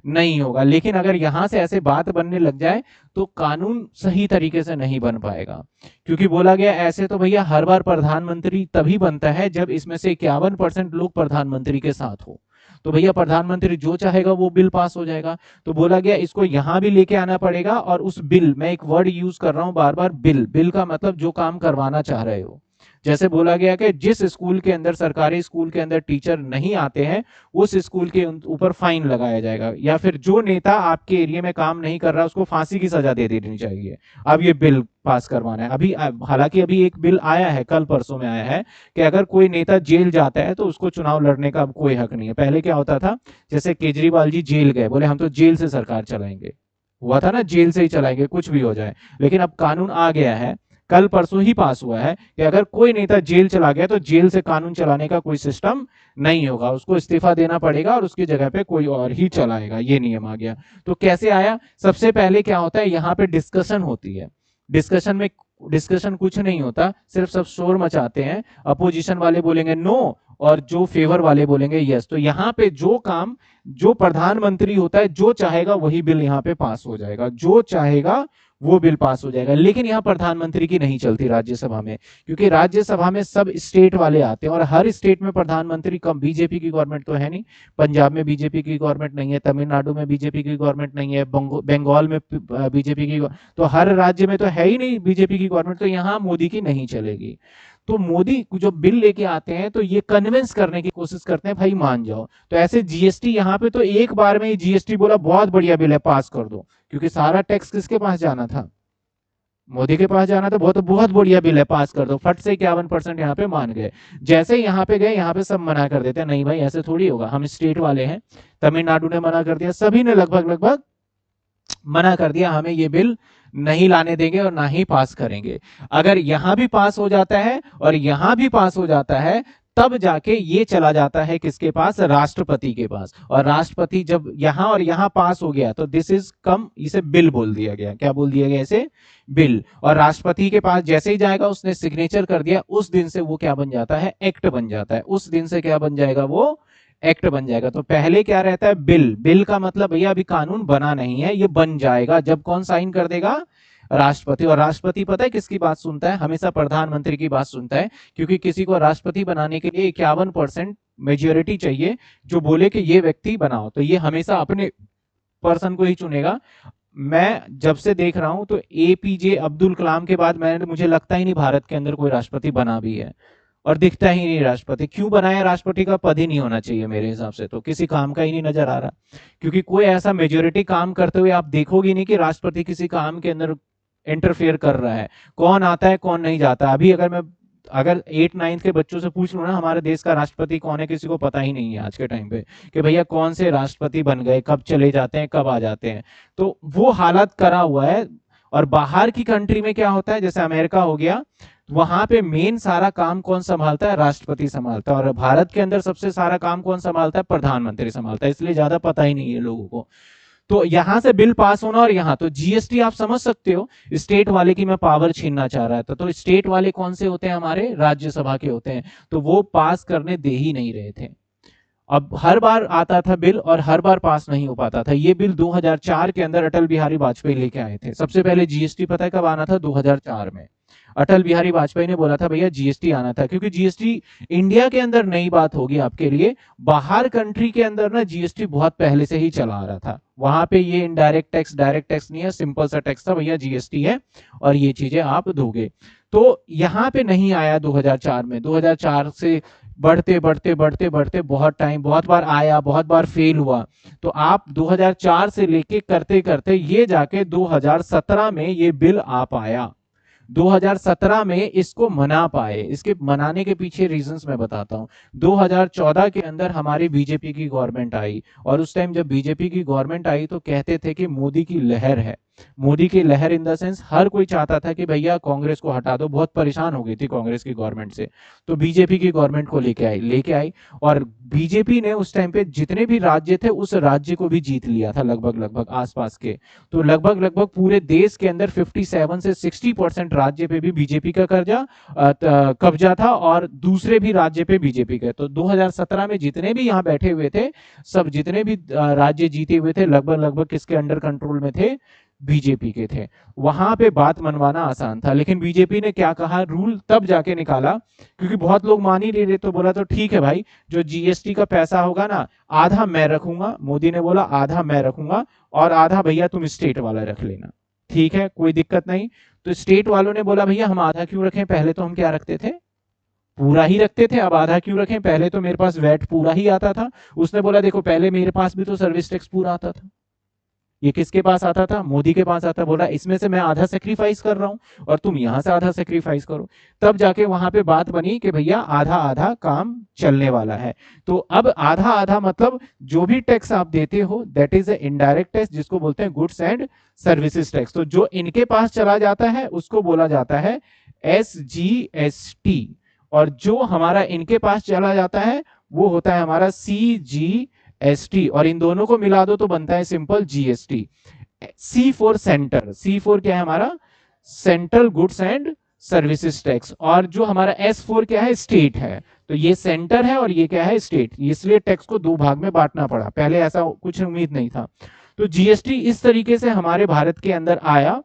नहीं होगा। लेकिन अगर यहां से ऐसे बात बनने लग जाए तो कानून सही तरीके से नहीं बन पाएगा, क्योंकि बोला गया ऐसे तो भैया हर बार प्रधानमंत्री तभी बनता है जब इसमें से 51% लोग प्रधानमंत्री के साथ हो। तो भैया प्रधानमंत्री जो चाहेगा वो बिल पास हो जाएगा। तो बोला गया इसको यहां भी लेके आना पड़ेगा, और उस बिल, मैं एक वर्ड यूज कर रहा हूं बार बार, बिल। बिल का मतलब जो काम करवाना चाह रहे हो। जैसे बोला गया कि जिस स्कूल के अंदर, सरकारी स्कूल के अंदर टीचर नहीं आते हैं, उस स्कूल के ऊपर फाइन लगाया जाएगा, या फिर जो नेता आपके एरिया में काम नहीं कर रहा उसको फांसी की सजा दे देनी चाहिए। अब ये बिल पास करवाना है। अभी हालांकि अभी एक बिल आया है, कल परसों में आया है, कि अगर कोई नेता जेल जाता है तो उसको चुनाव लड़ने का अब कोई हक नहीं है। पहले क्या होता था, जैसे केजरीवाल जी जेल गए, बोले हम तो जेल से सरकार चलाएंगे, हुआ था ना, जेल से ही चलाएंगे कुछ भी हो जाए। लेकिन अब कानून आ गया है, कल परसों ही पास हुआ है, कि अगर कोई नेता जेल चला गया तो जेल से कानून चलाने का कोई सिस्टम नहीं होगा, उसको इस्तीफा देना पड़ेगा और उसकी जगह पे कोई और ही चलाएगा। ये नियम आ गया। तो कैसे आया, सबसे पहले क्या होता है, यहाँ पे डिस्कशन होती है। डिस्कशन में, डिस्कशन कुछ नहीं होता, सिर्फ सब शोर मचाते हैं। अपोजिशन वाले बोलेंगे नो, और जो फेवर वाले बोलेंगे यस। तो यहाँ पे जो काम, जो प्रधानमंत्री होता है, जो चाहेगा वही बिल यहाँ पे पास हो जाएगा, जो चाहेगा वो बिल पास हो जाएगा। लेकिन यहाँ प्रधानमंत्री की नहीं चलती राज्यसभा में, क्योंकि राज्यसभा में सब स्टेट वाले आते हैं, और हर स्टेट में प्रधानमंत्री कम, बीजेपी की गवर्नमेंट तो है नहीं, पंजाब में बीजेपी की गवर्नमेंट नहीं है, तमिलनाडु में बीजेपी की गवर्नमेंट नहीं है, बंगाल में बीजेपी की, तो हर राज्य में तो है ही नहीं बीजेपी की गवर्नमेंट, तो यहाँ मोदी की नहीं चलेगी। तो मोदी जो बिल लेके आते हैं तो ये कन्विंस करने की कोशिश करते हैं, भाई मान जाओ। तो ऐसे जीएसटी, यहाँ पे तो एक बार में ही जीएसटी बोला बहुत बढ़िया बिल है, पास कर दो, क्योंकि सारा टैक्स किसके पास जाना था, मोदी के पास जाना था। बहुत बहुत बढ़िया बिल है, पास कर दो, फट से 51% यहाँ पे मान गए। जैसे ही यहाँ पे गए, यहाँ पे सब मना कर देते हैं, नहीं भाई ऐसे थोड़ी होगा, हम स्टेट वाले हैं। तमिलनाडु ने मना कर दिया, सभी ने लगभग लगभग मना कर दिया, हमें ये बिल नहीं लाने देंगे और ना ही पास करेंगे। अगर यहां भी पास हो जाता है और यहां भी पास हो जाता है, तब जाके ये चला जाता है किसके पास, राष्ट्रपति के पास। और राष्ट्रपति जब यहां और यहां पास हो गया तो दिस इज कम, इसे बिल बोल दिया गया। क्या बोल दिया गया इसे, बिल। और राष्ट्रपति के पास जैसे ही जाएगा, उसने सिग्नेचर कर दिया, उस दिन से वो क्या बन जाता है, एक्ट बन जाता है। उस दिन से क्या बन जाएगा, वो एक्ट बन जाएगा। तो पहले क्या रहता है, बिल। बिल का मतलब भैया अभी कानून बना नहीं है, ये बन जाएगा जब कौन साइन कर देगा, राष्ट्रपति। और राष्ट्रपति पता है किसकी बात सुनता है, हमेशा प्रधानमंत्री की बात सुनता है, क्योंकि किसी को राष्ट्रपति बनाने के लिए 51% मेजोरिटी चाहिए जो बोले कि ये व्यक्ति बनाओ, तो ये हमेशा अपने पर्सन को ही चुनेगा। मैं जब से देख रहा हूं तो एपीजे अब्दुल कलाम के बाद मुझे लगता ही नहीं भारत के अंदर कोई राष्ट्रपति बना भी है, और दिखता ही नहीं राष्ट्रपति। क्यों बनाया? राष्ट्रपति का पद ही नहीं होना चाहिए मेरे हिसाब से, तो किसी काम का ही नहीं नजर आ रहा, क्योंकि कोई ऐसा मेजोरिटी काम करते हुए आप देखोगे नहीं कि राष्ट्रपति किसी काम के अंदर इंटरफेयर कर रहा है। कौन आता है कौन नहीं जाता, अभी अगर 8 9 के बच्चों से पूछ लो ना हमारे देश का राष्ट्रपति कौन है, किसी को पता ही नहीं है आज के टाइम पे कि भैया कौन से राष्ट्रपति बन गए, कब चले जाते हैं, कब आ जाते हैं। तो वो हालत करा हुआ है। और बाहर की कंट्री में क्या होता है, जैसे अमेरिका हो गया, वहां पे मेन सारा काम कौन संभालता है? राष्ट्रपति संभालता है। और भारत के अंदर सबसे सारा काम कौन संभालता है? प्रधानमंत्री संभालता है। इसलिए ज्यादा पता ही नहीं है लोगों को। तो यहां से बिल पास होना, और यहाँ तो जीएसटी आप समझ सकते हो, स्टेट वाले की मैं पावर छीनना चाह रहा था। तो स्टेट वाले कौन से होते हैं? हमारे राज्यसभा के होते हैं। तो वो पास करने दे ही नहीं रहे थे। अब हर बार आता था बिल और हर बार पास नहीं हो पाता था। ये बिल 2004 के अंदर अटल बिहारी वाजपेयी लेके आए थे। सबसे पहले जीएसटी पता है कब आना था? 2004 में। अटल बिहारी वाजपेयी ने बोला था भैया जीएसटी आना था, क्योंकि जीएसटी इंडिया के अंदर नई बात होगी आपके लिए। बाहर कंट्री के अंदर ना जीएसटी बहुत पहले से ही चला आ रहा था। वहां पे ये इनडायरेक्ट टैक्स डायरेक्ट टैक्स नहीं है, सिंपल सा टैक्स था, भैया जीएसटी है और ये चीजें आप दोगे। तो यहाँ पे नहीं आया 2004 में। 2004 से बढ़ते बढ़ते बढ़ते बढ़ते बहुत टाइम, बहुत बार आया, बहुत बार फेल हुआ। तो आप 2004 से लेके करते करते ये जाके 2017 में ये बिल आ पाया। 2017 में इसको मना पाए। इसके मनाने के पीछे रीजंस मैं बताता हूं। 2014 के अंदर हमारी बीजेपी की गवर्नमेंट आई, और उस टाइम जब बीजेपी की गवर्नमेंट आई तो कहते थे कि मोदी की लहर है। मोदी की लहर इन द सेंस हर कोई चाहता था कि भैया कांग्रेस को हटा दो, बहुत परेशान हो गई थी कांग्रेस की गवर्नमेंट से। तो बीजेपी की गवर्नमेंट को लेके आई। और बीजेपी ने उस टाइम पे जितने भी राज्य थे उस राज्य को भी जीत लिया था, लगभग लगभग आसपास के। तो लगभग लगभग पूरे देश के अंदर 57 से 60% राज्य पे भी बीजेपी का कब्जा था, और दूसरे भी राज्य पे बीजेपी का। तो 2017 में जितने भी यहाँ बैठे हुए थे, सब जितने भी राज्य जीते हुए थे, लगभग लगभग किसके अंडर कंट्रोल में थे? बीजेपी के थे। वहां पे बात मनवाना आसान था, लेकिन बीजेपी ने क्या कहा, रूल तब जाके निकाला, क्योंकि बहुत लोग मान ही नहीं रहे। तो बोला तो ठीक है भाई, जो जीएसटी का पैसा होगा ना, आधा मैं रखूंगा। मोदी ने बोला आधा मैं रखूंगा और आधा भैया तुम स्टेट वाला रख लेना। ठीक है, कोई दिक्कत नहीं। तो स्टेट वालों ने बोला भैया हम आधा क्यों रखें, पहले तो हम क्या रखते थे? पूरा ही रखते थे, अब आधा क्यों रखें? पहले तो मेरे पास वैट पूरा ही आता था। उसने बोला देखो पहले मेरे पास भी तो सर्विस टैक्स पूरा आता था। ये किसके पास आता था? मोदी के पास आता। बोला इसमें से मैं आधा सेक्रीफाइस कर रहा हूं और तुम यहां से आधा सेक्रीफाइस करो। तब जाके वहां पे बात बनी कि भैया आधा आधा काम चलने वाला है। तो अब आधा आधा मतलब जो भी टैक्स आप देते हो दैट इज इनडायरेक्ट टैक्स, जिसको बोलते हैं गुड्स एंड सर्विसेज टैक्स। तो जो इनके पास चला जाता है उसको बोला जाता है SGST, और जो हमारा इनके पास चला जाता है वो होता है हमारा CGST, और इन दोनों को मिला दो तो बनता है simple GST। C for centre, C for क्या है हमारा? Central goods and services tax. और जो हमारा S फॉर क्या है? स्टेट है। तो ये सेंटर है और ये क्या है? स्टेट। इसलिए टैक्स को दो भाग में बांटना पड़ा, पहले ऐसा कुछ उम्मीद नहीं था। तो जीएसटी इस तरीके से हमारे भारत के अंदर आया।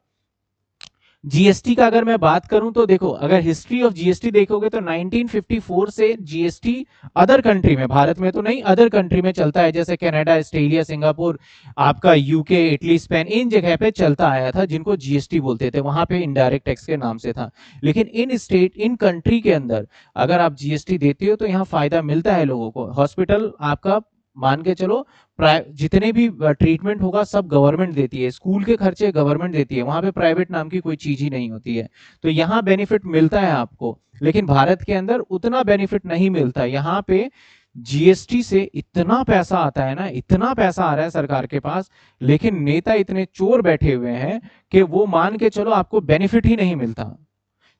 जीएसटी का अगर मैं बात करूं तो देखो, अगर हिस्ट्री ऑफ जीएसटी देखोगे तो 1954 से जीएसटी अदर कंट्री में, भारत में तो नहीं, अदर कंट्री में चलता है, जैसे कनाडा, ऑस्ट्रेलिया, सिंगापुर, आपका यूके, इटली, स्पेन, इन जगह पे चलता आया था, जिनको जीएसटी बोलते थे। वहां पे इनडायरेक्ट टैक्स के नाम से था। लेकिन इन कंट्री के अंदर अगर आप जीएसटी देते हो तो यहाँ फायदा मिलता है लोगों को। हॉस्पिटल आपका मान के चलो, जितने भी ट्रीटमेंट होगा सब गवर्नमेंट देती है, स्कूल के खर्चे गवर्नमेंट देती है, वहां पे प्राइवेट नाम की कोई चीज ही नहीं होती है। तो यहाँ बेनिफिट मिलता है आपको, लेकिन भारत के अंदर उतना बेनिफिट नहीं मिलता। यहाँ पे जीएसटी से इतना पैसा आता है ना, इतना पैसा आ रहा है सरकार के पास, लेकिन नेता इतने चोर बैठे हुए हैं कि वो मान के चलो आपको बेनिफिट ही नहीं मिलता।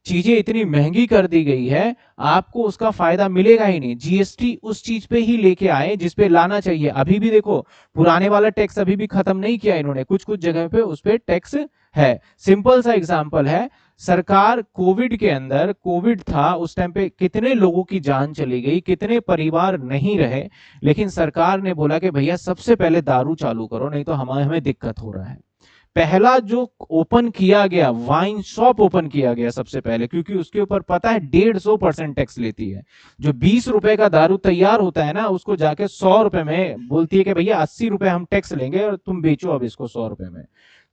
चीजें इतनी महंगी कर दी गई है, आपको उसका फायदा मिलेगा ही नहीं। जीएसटी उस चीज पे ही लेके आए जिस पे लाना चाहिए। अभी भी देखो, पुराने वाला टैक्स अभी भी खत्म नहीं किया इन्होंने, कुछ कुछ जगह पे उस पे टैक्स है। सिंपल सा एग्जांपल है, सरकार कोविड के अंदर, कोविड था उस टाइम पे, कितने लोगों की जान चली गई, कितने परिवार नहीं रहे, लेकिन सरकार ने बोला कि भैया सबसे पहले दारू चालू करो, नहीं तो हमें दिक्कत हो रहा है। पहला जो ओपन किया गया, वाइन शॉप ओपन किया गया सबसे पहले, क्योंकि उसके ऊपर पता है 150% टैक्स लेती है। जो 20 रुपए का दारू तैयार होता है ना, उसको जाके 100 रुपए में बोलती है कि भैया 80 रुपए हम टैक्स लेंगे और तुम बेचो अब इसको 100 रुपए में।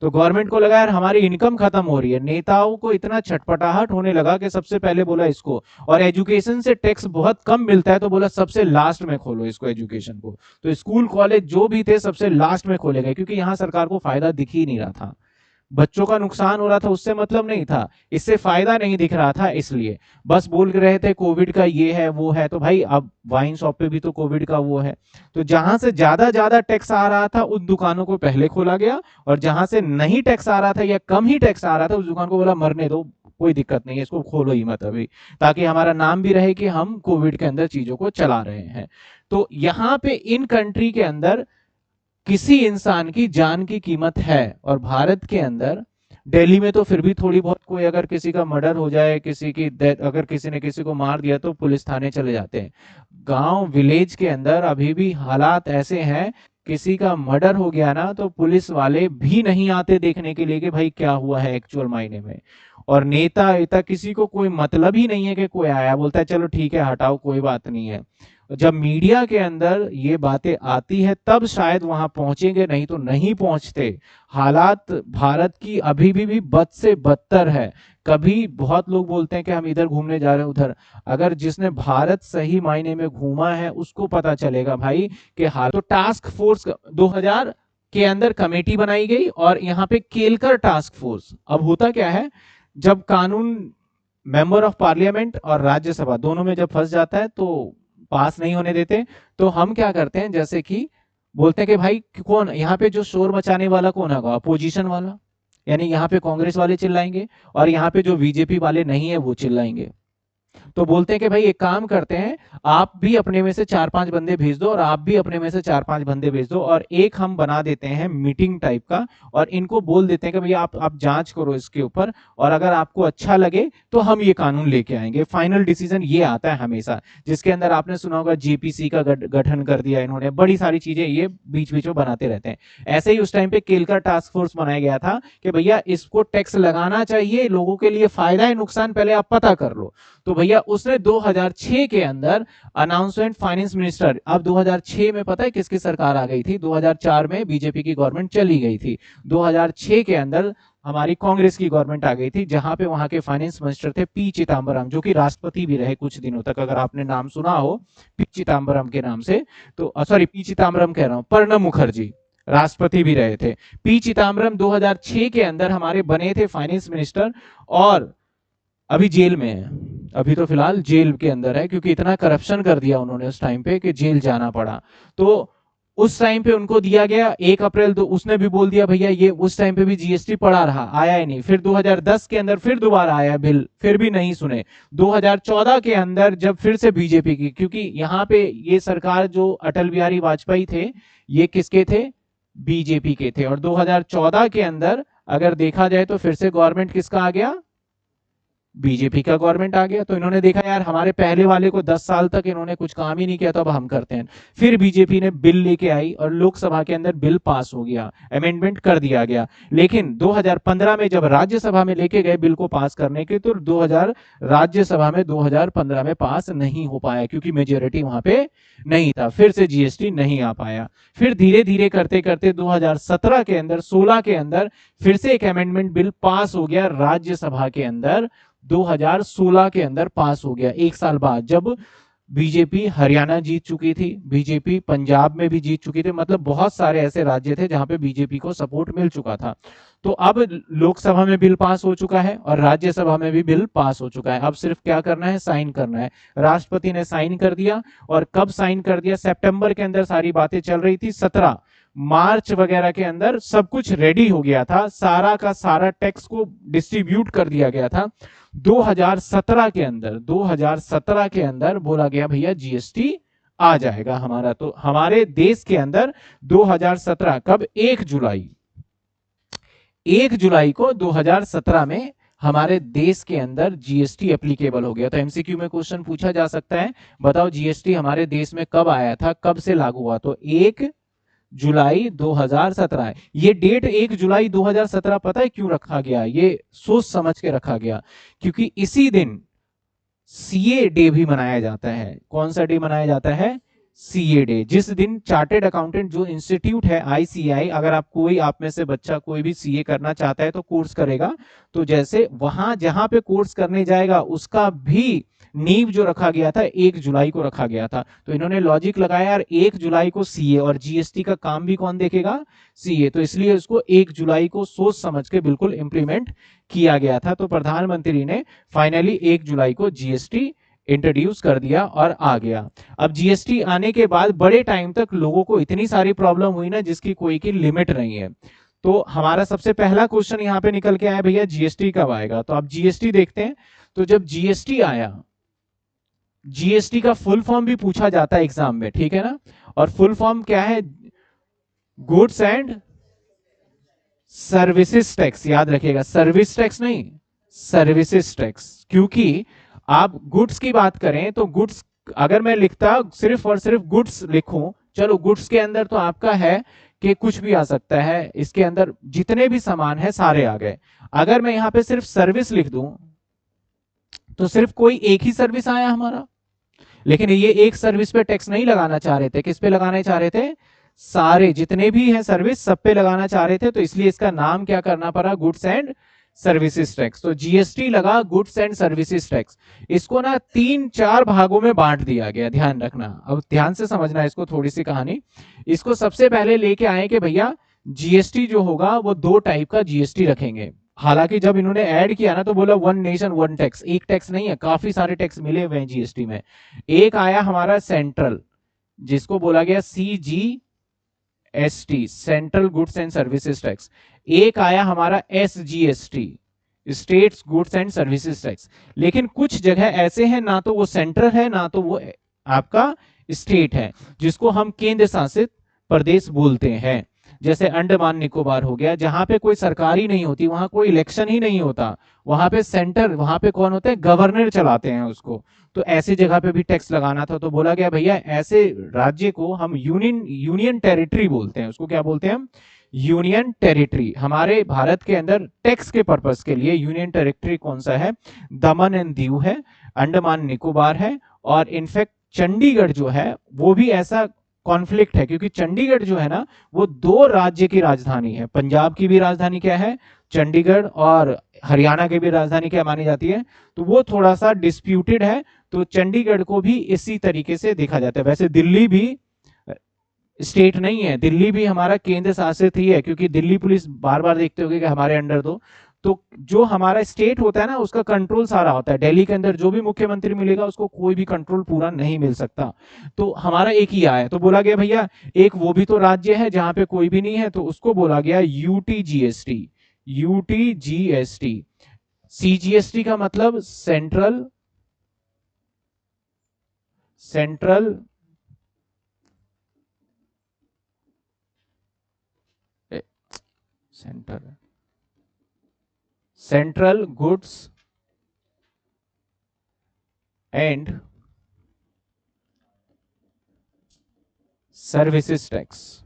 तो गवर्नमेंट को लगा यार हमारी इनकम खत्म हो रही है, नेताओं को इतना छटपटाहट होने लगा कि सबसे पहले बोला इसको, और एजुकेशन से टैक्स बहुत कम मिलता है तो बोला सबसे लास्ट में खोलो इसको एजुकेशन को। तो स्कूल कॉलेज जो भी थे सबसे लास्ट में खोले गए, क्योंकि यहां सरकार को फायदा दिख ही नहीं रहा था, बच्चों का नुकसान हो रहा था उससे मतलब नहीं था, इससे फायदा नहीं दिख रहा था, इसलिए बस बोल रहे थे कोविड का ये है वो है। तो भाई अब वाइन शॉप पे भी तो कोविड का वो है, तो जहां से ज्यादा ज्यादा टैक्स आ रहा था उन दुकानों को पहले खोला गया, और जहां से नहीं टैक्स आ रहा था या कम ही टैक्स आ रहा था उस दुकान को बोला मरने दो, कोई दिक्कत नहीं है, इसको खोलो ही मत अभी, ताकि हमारा नाम भी रहे कि हम कोविड के अंदर चीजों को चला रहे हैं। तो यहाँ पे इन कंट्री के अंदर किसी इंसान की जान की कीमत है, और भारत के अंदर दिल्ली में तो फिर भी थोड़ी बहुत, कोई अगर किसी का मर्डर हो जाए, किसी की डेथ, अगर किसी ने किसी को मार दिया तो पुलिस थाने चले जाते हैं। गांव विलेज के अंदर अभी भी हालात ऐसे हैं, किसी का मर्डर हो गया ना तो पुलिस वाले भी नहीं आते देखने के लिए कि भाई क्या हुआ है एक्चुअल मायने में, और नेता इतना किसी को कोई मतलब ही नहीं है कि कोई आया बोलता है चलो ठीक है हटाओ कोई बात नहीं है। जब मीडिया के अंदर ये बातें आती है तब शायद वहां पहुंचेंगे, नहीं तो नहीं पहुंचते। हालात भारत की अभी भी बद से बदतर है। कभी बहुत लोग बोलते हैं कि हम इधर घूमने जा रहे हैं उधर, अगर जिसने भारत सही मायने में घूमा है उसको पता चलेगा भाई कि हाल तो टास्क फोर्स 2000 के अंदर कमेटी बनाई गई, और यहाँ पे केलकर टास्क फोर्स, अब होता क्या है जब कानून मेंबर ऑफ पार्लियामेंट और राज्यसभा दोनों में जब फंस जाता है तो पास नहीं होने देते, तो हम क्या करते हैं जैसे कि बोलते हैं कि भाई कौन यहाँ पे जो शोर मचाने वाला कौन होगा, अपोजिशन वाला, यानी यहाँ पे कांग्रेस वाले चिल्लाएंगे और यहाँ पे जो बीजेपी वाले नहीं है वो चिल्लाएंगे। तो बोलते हैं कि भाई एक काम करते हैं, आप भी अपने में से 4-5 बंदे भेज दो और आप भी अपने में से 4-5 बंदे भेज दो, और एक हम बना देते हैं मीटिंग टाइप का, और इनको बोल देते हैं कि भैया आप जांच करो इसके ऊपर, और अगर आपको अच्छा लगे तो हम ये कानून लेके आएंगे। फाइनल डिसीजन ये आता है हमेशा, जिसके अंदर आपने सुना होगा जेपीसी का गठन कर दिया इन्होंने, बड़ी सारी चीजें ये बीच बीच में बनाते रहते हैं। ऐसे ही उस टाइम पे केलकर टास्क फोर्स बनाया गया था कि भैया इसको टैक्स लगाना चाहिए, लोगों के लिए फायदा है नुकसान पहले आप पता कर लो। तो भैया उसने 2006 के अंदर अनाउंसमेंट फाइनेंस मिनिस्टर, अब 2006 में पता है किसकी सरकार आ गई थी, 2004 में बीजेपी की गवर्नमेंट चली गई थी, 2006 के अंदर हमारी कांग्रेस की गवर्नमेंट आ गई थी, जहां पे वहां के फाइनेंस मिनिस्टर थे पी चिदम्बरम, जो कि राष्ट्रपति भी रहे कुछ दिनों तक, अगर आपने नाम सुना हो पी चिदम्बरम के नाम से, तो सॉरी पी चिदम्बरम कह रहा हूं, प्रणब मुखर्जी राष्ट्रपति भी रहे थे। पी चिदम्बरम 2006 के अंदर हमारे बने थे फाइनेंस मिनिस्टर, और अभी जेल में है, अभी तो फिलहाल जेल के अंदर है, क्योंकि इतना करप्शन कर दिया उन्होंने उस टाइम पे कि जेल जाना पड़ा। तो उस टाइम पे उनको दिया गया 1 अप्रैल, तो उसने भी बोल दिया भैया ये, उस टाइम पे भी जीएसटी पड़ा रहा, आया ही नहीं। फिर 2010 के अंदर फिर दोबारा आया बिल, फिर भी नहीं सुने। 2014 के अंदर जब फिर से बीजेपी की, क्योंकि यहाँ पे ये सरकार जो अटल बिहारी वाजपेयी थे ये किसके थे, बीजेपी के थे, और 2014 के अंदर अगर देखा जाए तो फिर से गवर्नमेंट किसका आ गया, बीजेपी का गवर्नमेंट आ गया। तो इन्होंने देखा यार हमारे पहले वाले को 10 साल तक इन्होंने कुछ काम ही नहीं किया, तो अब हम करते हैं। फिर बीजेपी ने बिल लेके आई और लोकसभा के अंदर बिल पास हो गया, अमेंडमेंट कर दिया गया। लेकिन 2015 में जब राज्यसभा में लेके गए बिल को पास करने के, तो 2000 राज्यसभा में 2015 में पास नहीं हो पाया, क्योंकि मेजोरिटी वहां पे नहीं था, फिर से जीएसटी नहीं आ पाया। फिर धीरे धीरे करते करते 2017 के अंदर 16 के अंदर फिर से एक अमेंडमेंट बिल पास हो गया राज्यसभा के अंदर, 2016 के अंदर पास हो गया, 1 साल बाद, जब बीजेपी हरियाणा जीत चुकी थी, बीजेपी पंजाब में भी जीत चुकी थी, मतलब बहुत सारे ऐसे राज्य थे जहां पे बीजेपी को सपोर्ट मिल चुका था। तो अब लोकसभा में बिल पास हो चुका है और राज्यसभा में भी बिल पास हो चुका है, अब सिर्फ क्या करना है, साइन करना है। राष्ट्रपति ने साइन कर दिया, और कब साइन कर दिया, सितंबर के अंदर सारी बातें चल रही थी, 17 मार्च वगैरह के अंदर सब कुछ रेडी हो गया था, सारा का सारा टैक्स को डिस्ट्रीब्यूट कर दिया गया था। 2017 के अंदर बोला गया भैया जीएसटी आ जाएगा हमारा, तो हमारे देश के अंदर 2017 कब, 1 जुलाई को 2017 में हमारे देश के अंदर जीएसटी एप्लीकेबल हो गया। तो एमसीक्यू में क्वेश्चन पूछा जा सकता है, बताओ जीएसटी हमारे देश में कब आया था, कब से लागू हुआ, तो 1 जुलाई 2017 है। ये डेट 1 जुलाई 2017 पता है क्यों रखा गया, ये सोच समझ के रखा गया, क्योंकि इसी दिन सीए डे भी मनाया जाता है। कौन सा डे मनाया जाता है, सीए डे, जिस दिन चार्टेड अकाउंटेंट जो इंस्टीट्यूट है आईसीआई, अगर आप में से बच्चा कोई भी सीए करना चाहता है तो कोर्स करेगा, तो जैसे वहां जहां पे कोर्स करने जाएगा उसका भी नींव जो रखा गया था 1 जुलाई को रखा गया था। तो इन्होंने लॉजिक लगाया यार 1 जुलाई को सीए, और जीएसटी का काम भी कौन देखेगा, सीए, तो इसलिए उसको 1 जुलाई को सोच समझ के बिल्कुल इंप्लीमेंट किया गया था। तो प्रधानमंत्री ने फाइनली 1 जुलाई को जीएसटी इंट्रोड्यूस कर दिया और आ गया। अब जीएसटी आने के बाद बड़े टाइम तक लोगों को इतनी सारी प्रॉब्लम हुई ना जिसकी कोई की लिमिट नहीं है। तो हमारा सबसे पहला क्वेश्चन यहाँ पे निकल के आया, भैया जीएसटी कब आएगा। तो आप जीएसटी देखते हैं, तो जब जीएसटी आया, जीएसटी का फुल फॉर्म भी पूछा जाता है एग्जाम में, ठीक है ना, और फुल फॉर्म क्या है, गुड्स एंड सर्विसेज टैक्स, याद रखिएगा, सर्विस टैक्स नहीं, सर्विसेज टैक्स। क्योंकि आप गुड्स की बात करें तो गुड्स, अगर मैं लिखता सिर्फ और सिर्फ गुड्स लिखूं, चलो गुड्स के अंदर तो आपका है कि कुछ भी आ सकता है, इसके अंदर जितने भी सामान है सारे आ गए। अगर मैं यहां पे सिर्फ सर्विस लिख दूं तो सिर्फ कोई एक ही सर्विस आया हमारा, लेकिन ये एक सर्विस पे टैक्स नहीं लगाना चाह रहे थे, किस पे लगाना चाह रहे थे, सारे जितने भी हैं सर्विस सब पे लगाना चाह रहे थे। तो इसलिए इसका नाम क्या करना पड़ा, गुड्स एंड सर्विसेज टैक्स। तो जीएसटी लगा गुड्स एंड सर्विसेज टैक्स। इसको ना 3-4 भागों में बांट दिया गया, ध्यान रखना, अब ध्यान से समझना इसको, थोड़ी सी कहानी। इसको सबसे पहले लेके आए कि भैया जीएसटी जो होगा वो 2 टाइप का जीएसटी रखेंगे। हालांकि जब इन्होंने ऐड किया ना तो बोला 1 नेशन 1 टैक्स, एक टैक्स नहीं है, काफी सारे टैक्स मिले हुए हैं जीएसटी में। एक आया हमारा सेंट्रल, जिसको बोला गया CGST, central goods and services tax. एक आया हमारा SGST, states goods and services tax. लेकिन कुछ जगह ऐसे हैं ना तो वो सेंट्रल है ना तो वो आपका स्टेट है, जिसको हम केंद्र शासित प्रदेश बोलते हैं। जैसे अंडमान निकोबार हो गया, जहां पे कोई सरकार ही नहीं होती, वहां कोई इलेक्शन ही नहीं होता, वहां पे सेंटर, वहां पे कौन होते हैं, गवर्नर चलाते हैं उसको। तो ऐसी जगह पे भी टैक्स लगाना था, तो बोला गया भैया ऐसे राज्य को हम यूनियन टेरिटरी बोलते हैं। उसको क्या बोलते हैं हम, यूनियन टेरिटरी। हमारे भारत के अंदर टैक्स के पर्पस के लिए यूनियन टेरिटरी कौन सा है, दमन एंड दीव है, अंडमान निकोबार है, और इनफैक्ट चंडीगढ़ जो है वो भी ऐसा कॉन्फ्लिक्ट है, क्योंकि चंडीगढ़ जो है ना वो 2 राज्य की राजधानी है। पंजाब की भी राजधानी क्या है, चंडीगढ़, और हरियाणा की भी राजधानी क्या मानी जाती है, तो वो थोड़ा सा डिस्प्यूटेड है। तो चंडीगढ़ को भी इसी तरीके से देखा जाता है। वैसे दिल्ली भी स्टेट नहीं है, दिल्ली भी हमारा केंद्र शासित ही है, क्योंकि दिल्ली पुलिस बार बार देखते होगे कि हमारे अंडर दो। तो जो हमारा स्टेट होता है ना उसका कंट्रोल सारा होता है। दिल्ली के अंदर जो भी मुख्यमंत्री मिलेगा उसको कोई भी कंट्रोल पूरा नहीं मिल सकता। तो हमारा एक ही आया, तो बोला गया भैया एक वो भी तो राज्य है जहां पे कोई भी नहीं है, तो उसको बोला गया यूटीजीएसटी। यूटीजीएसटी, सीजीएसटी का मतलब central central goods and services tax.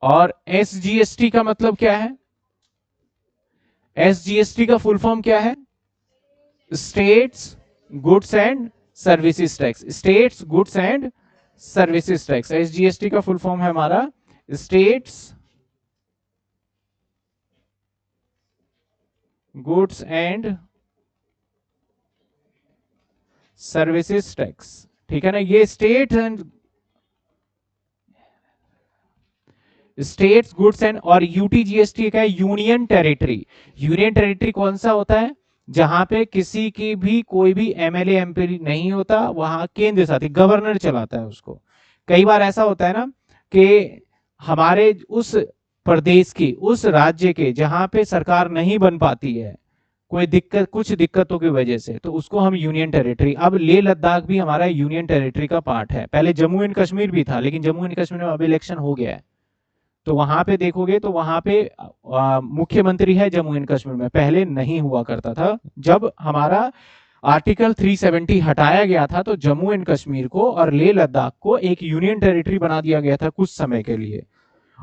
और एसजीएसटी का मतलब क्या है, एसजीएसटी का फुल फॉर्म क्या है, states goods and services tax. States goods and services tax, SGST का फुल फॉर्म है हमारा states goods and services tax, ठीक है ना। ये स्टेट्स गुड्स एंड, और यूटीजीएसटी का है यूनियन टेरिटरी। यूनियन टेरिटरी कौन सा होता है, जहां पे किसी की भी कोई भी एमएलए एमपी नहीं होता, वहां केंद्र शासित गवर्नर चलाता है उसको। कई बार ऐसा होता है ना कि हमारे उस प्रदेश की, उस राज्य के जहां पे सरकार नहीं बन पाती है कोई दिक्कत, कुछ दिक्कतों की वजह से, तो उसको हम यूनियन टेरिटरी। अब लेह लद्दाख भी हमारा यूनियन टेरिटरी का पार्ट है। पहले जम्मू एंड कश्मीर भी था, लेकिन जम्मू एंड कश्मीर में अब इलेक्शन हो गया है, तो वहां पे देखोगे तो वहां पे मुख्यमंत्री है जम्मू एंड कश्मीर में, पहले नहीं हुआ करता था। जब हमारा आर्टिकल 370 हटाया गया था तो जम्मू एंड कश्मीर को और लेह लद्दाख को एक यूनियन टेरिटरी बना दिया गया था कुछ समय के लिए।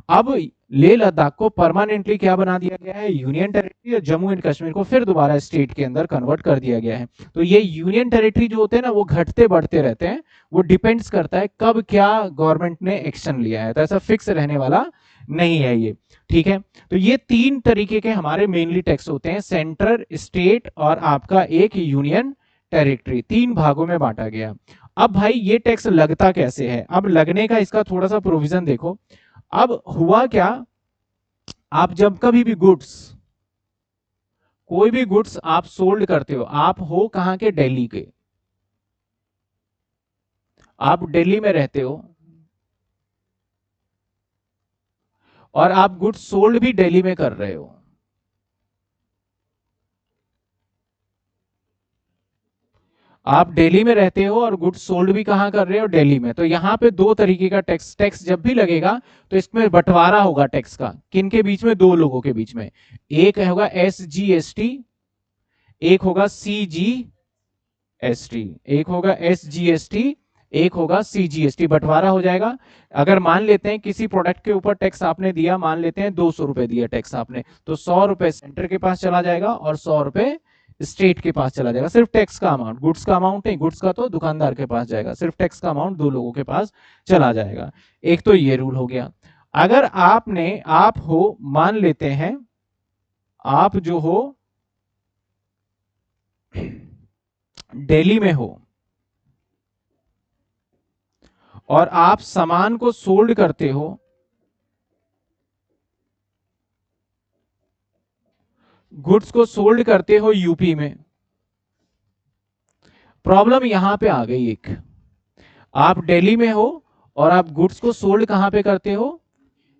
अब लेह लद्दाख को परमानेंटली क्या बना दिया गया है, यूनियन टेरिटरी, और जम्मू एंड कश्मीर को फिर दोबारा स्टेट के अंदर कन्वर्ट कर दिया गया है। तो ये यूनियन टेरिटरी जो होते हैं ना वो घटते बढ़ते रहते हैं, वो डिपेंड्स करता है कब क्या गवर्नमेंट ने एक्शन लिया है, तो ऐसा फिक्स रहने वाला नहीं है ये, ठीक है। तो ये तीन तरीके के हमारे मेनली टैक्स होते हैं, सेंटर, स्टेट और आपका एक यूनियन टेरिटरी, तीन भागों में बांटा गया। अब भाई ये टैक्स लगता कैसे है, अब लगने का इसका थोड़ा सा प्रोविजन देखो। अब हुआ क्या, आप जब कभी भी गुड्स, कोई भी गुड्स आप सोल्ड करते हो, आप हो कहां के, दिल्ली के, आप दिल्ली में रहते हो और आप गुड्स सोल्ड भी दिल्ली में कर रहे हो, आप दिल्ली में रहते हो और गुड्स सोल्ड भी कहां कर रहे हो, दिल्ली में। तो यहां पे दो तरीके का टैक्स, टैक्स जब भी लगेगा तो इसमें बंटवारा होगा टैक्स का, किन के बीच में, दो लोगों के बीच में, एक होगा SGST, एक होगा CGST, एक होगा SGST, एक होगा CGST, बंटवारा हो जाएगा। अगर मान लेते हैं किसी प्रोडक्ट के ऊपर टैक्स आपने दिया, मान लेते हैं 200 रुपए दिया टैक्स आपने, तो 100 रुपए सेंटर के पास चला जाएगा और 100 रुपए स्टेट के पास चला जाएगा, सिर्फ टैक्स का अमाउंट, गुड्स का अमाउंट नहीं, गुड्स का तो दुकानदार के पास जाएगा, सिर्फ टैक्स का अमाउंट दो लोगों के पास चला जाएगा। एक तो ये रूल हो गया। अगर आपने, आप हो, मान लेते हैं आप जो हो दिल्ली में हो और आप सामान को सोल्ड करते हो, गुड्स को सोल्ड करते हो यूपी में, प्रॉब्लम यहां पे आ गई एक, आप दिल्ली में हो और आप गुड्स को सोल्ड कहां पे करते हो,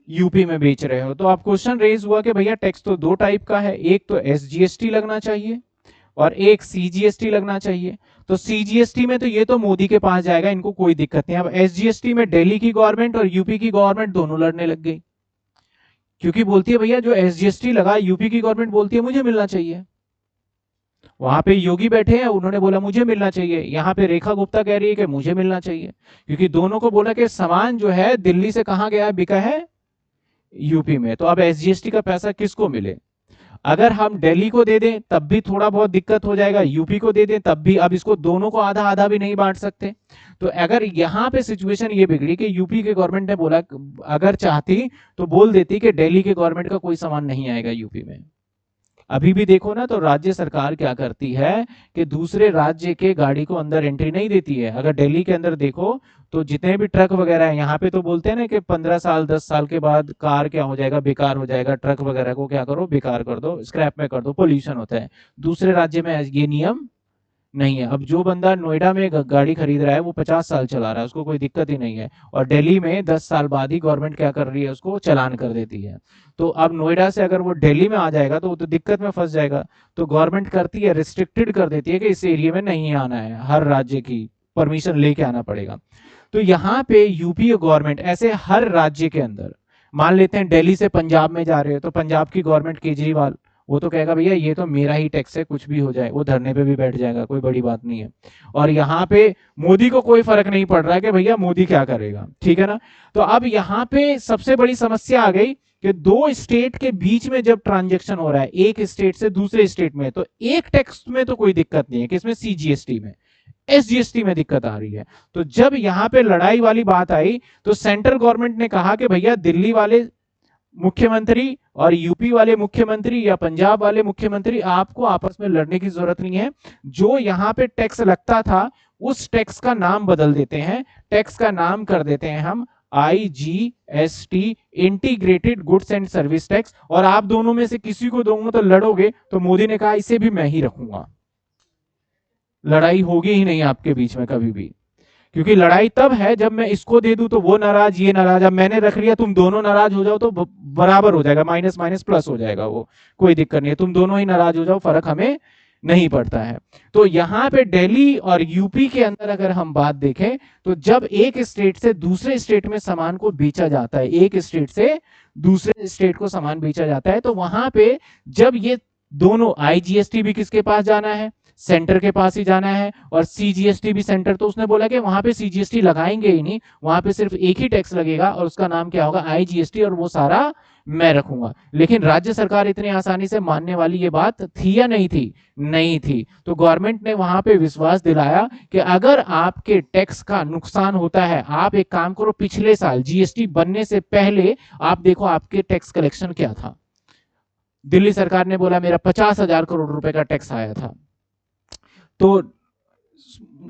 यूपी में बेच रहे हो। तो आप क्वेश्चन रेज हुआ कि भैया टैक्स तो दो टाइप का है, एक तो SGST लगना चाहिए और एक CGST लगना चाहिए। तो CGST में तो ये तो मोदी के पास जाएगा, इनको कोई दिक्कत नहीं। अब SGST में दिल्ली की गवर्नमेंट और यूपी की गवर्नमेंट दोनों लड़ने लग गई, क्योंकि बोलती है भैया जो SGST लगा, यूपी की गवर्नमेंट बोलती है मुझे मिलना चाहिए, वहां पे योगी बैठे हैं, उन्होंने बोला मुझे मिलना चाहिए, यहाँ पे रेखा गुप्ता कह रही है कि मुझे मिलना चाहिए, क्योंकि दोनों को बोला कि सामान जो है दिल्ली से कहां गया, बिका है यूपी में, तो अब SGST का पैसा किसको मिले। अगर हम दिल्ली को दे दें तब भी थोड़ा बहुत दिक्कत हो जाएगा, यूपी को दे दें तब भी, अब इसको दोनों को आधा आधा भी नहीं बांट सकते। तो अगर यहाँ पे सिचुएशन ये बिगड़ी कि यूपी के गवर्नमेंट ने बोला, अगर चाहती तो बोल देती कि दिल्ली के गवर्नमेंट का कोई सामान नहीं आएगा यूपी में। अभी भी देखो ना, तो राज्य सरकार क्या करती है कि दूसरे राज्य के गाड़ी को अंदर एंट्री नहीं देती है। अगर दिल्ली के अंदर देखो तो जितने भी ट्रक वगैरह है, यहाँ पे तो बोलते हैं ना कि 15 साल 10 साल के बाद कार क्या हो जाएगा, बेकार हो जाएगा, ट्रक वगैरह को क्या करो, बेकार कर दो, स्क्रैप में कर दो, पोल्यूशन होता है। दूसरे राज्य में ये नियम नहीं है। अब जो बंदा नोएडा में गाड़ी खरीद रहा है वो 50 साल चला रहा है, उसको कोई दिक्कत ही नहीं है, और दिल्ली में 10 साल बाद ही गवर्नमेंट क्या कर रही है, उसको चालान कर देती है। तो अब नोएडा से अगर वो दिल्ली में आ जाएगा तो वो तो दिक्कत में फंस जाएगा। तो गवर्नमेंट करती है, रिस्ट्रिक्टेड कर देती है कि इस एरिया में नहीं आना है, हर राज्य की परमिशन लेके आना पड़ेगा। तो यहाँ पे यूपी गवर्नमेंट ऐसे हर राज्य के अंदर, मान लेते हैं दिल्ली से पंजाब में जा रहे हो, तो पंजाब की गवर्नमेंट केजरीवाल, वो तो कहेगा भैया ये तो मेरा ही टैक्स है, कुछ भी हो जाए, वो धरने पे भी बैठ जाएगा, कोई बड़ी बात नहीं है। और यहाँ पे मोदी को कोई फर्क नहीं पड़ रहा है कि भैया मोदी क्या करेगा, ठीक है ना। तो अब यहाँ पे सबसे बड़ी समस्या आ गई कि दो स्टेट के बीच में जब ट्रांजेक्शन हो रहा है, एक स्टेट से दूसरे स्टेट में, तो एक टैक्स में तो कोई दिक्कत नहीं है, किसमें, CGST में, SGST में दिक्कत आ रही है। तो जब यहाँ पे लड़ाई वाली बात आई तो सेंट्रल गवर्नमेंट ने कहा कि भैया दिल्ली वाले मुख्यमंत्री और यूपी वाले मुख्यमंत्री या पंजाब वाले मुख्यमंत्री, आपको आपस में लड़ने की जरूरत नहीं है। जो यहाँ पे टैक्स लगता था उस टैक्स का नाम बदल देते हैं, टैक्स का नाम कर देते हैं हम IGST, integrated goods and service tax, और आप दोनों में से किसी को दूंगा तो लड़ोगे। तो मोदी ने कहा इसे भी मैं ही रखूंगा, लड़ाई होगी ही नहीं आपके बीच में कभी भी, क्योंकि लड़ाई तब है जब मैं इसको दे दूं तो वो नाराज, ये नाराज, अब मैंने रख लिया, तुम दोनों नाराज हो जाओ तो बराबर हो जाएगा, माइनस माइनस प्लस हो जाएगा, वो कोई दिक्कत नहीं है, तुम दोनों ही नाराज हो जाओ, फर्क हमें नहीं पड़ता है। तो यहाँ पे दिल्ली और यूपी के अंदर अगर हम बात देखें तो जब एक स्टेट से दूसरे स्टेट में सामान को बेचा जाता है, एक स्टेट से दूसरे स्टेट को सामान बेचा जाता है, तो वहां पे जब ये दोनों आईजीएसटी भी किसके पास जाना है, सेंटर के पास ही जाना है, और सीजीएसटी भी सेंटर। तो उसने बोला कि वहां पे सीजीएसटी लगाएंगे ही नहीं, वहां पे सिर्फ एक ही टैक्स लगेगा और उसका नाम क्या होगा, आईजीएसटी, और वो सारा मैं रखूंगा। लेकिन राज्य सरकार इतनी आसानी से मानने वाली ये बात थी या नहीं थी, नहीं थी। तो गवर्नमेंट ने वहां पे विश्वास दिलाया कि अगर आपके टैक्स का नुकसान होता है, आप एक काम करो, पिछले साल जीएसटी बनने से पहले आप देखो आपके टैक्स कलेक्शन क्या था। दिल्ली सरकार ने बोला मेरा 50,000 करोड़ रुपए का टैक्स आया था। तो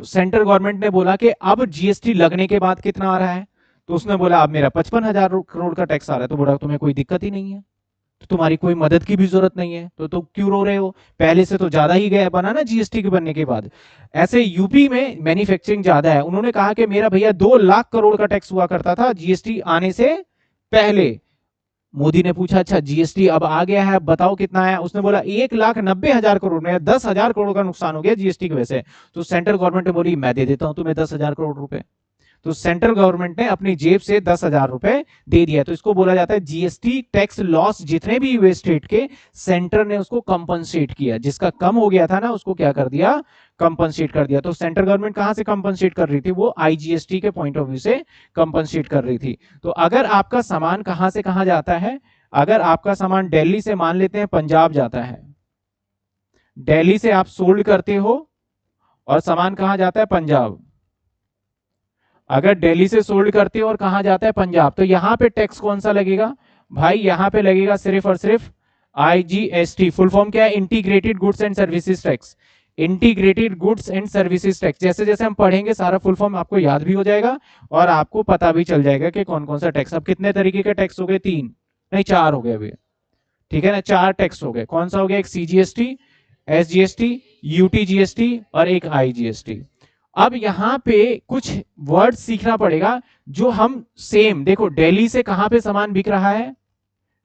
सेंट्रल गवर्नमेंट ने बोला कि अब जीएसटी लगने के बाद कितना आ रहा है, तो उसने बोला अब मेरा 55,000 करोड़ का टैक्स आ रहा है। तो बोला तुम्हें कोई दिक्कत ही नहीं है, तो तुम्हारी कोई मदद की भी जरूरत नहीं है, तो क्यों रो रहे हो, पहले से तो ज्यादा ही गया बना ना जीएसटी के बनने के बाद। ऐसे यूपी में मैन्युफैक्चरिंग ज्यादा है, उन्होंने कहा कि मेरा भैया 2 लाख करोड़ का टैक्स हुआ करता था जीएसटी आने से पहले। मोदी ने पूछा अच्छा जीएसटी अब आ गया है, अब बताओ कितना आया। उसने बोला 1,90,000 करोड़ में 10,000 करोड़ का नुकसान हो गया जीएसटी की वजह से। तो सेंट्रल गवर्नमेंट ने बोली मैं दे देता हूं तुम्हें 10,000 करोड़ रुपए। तो सेंट्रल गवर्नमेंट ने अपनी जेब से 10,000 रुपए दे दिया। तो इसको बोला जाता है जीएसटी टैक्स लॉस, जितने भी हुए स्टेट के, सेंटर ने उसको कंपनसेट किया। जिसका कम हो गया था ना, उसको क्या कर दिया, कंपनसेट कर दिया। तो सेंट्रल गवर्नमेंट कहां से कंपनसेट कर रही थी, वो आईजीएसटी के पॉइंट ऑफ व्यू से कंपनसेट कर रही थी। तो अगर आपका सामान कहां से कहां जाता है, अगर आपका सामान दिल्ली से मान लेते हैं पंजाब जाता है, दिल्ली से आप सोल्ड करते हो और सामान कहां जाता है, पंजाब। अगर दिल्ली से सोल्ड करते हो और कहां जाता है, पंजाब, तो यहां पे टैक्स कौन सा लगेगा भाई, यहां पे लगेगा सिर्फ और सिर्फ आईजीएसटी। फुल फॉर्म क्या है, integrated goods and services tax. Integrated goods and services tax. जैसे जैसे हम पढ़ेंगे सारा फुल फॉर्म आपको याद भी हो जाएगा और आपको पता भी चल जाएगा कि कौन कौन सा टैक्स। अब कितने तरीके के टैक्स हो गए, 3 नहीं 4 हो गए अभी, ठीक है ना, 4 टैक्स हो गए। कौन सा हो गया, एक सीजीएसटी, एसजीएसटी, यूटीजीएसटी और एक आईजीएसटी। अब यहां पे कुछ वर्ड सीखना पड़ेगा जो हम सेम, देखो दिल्ली से कहां पे सामान बिक रहा है,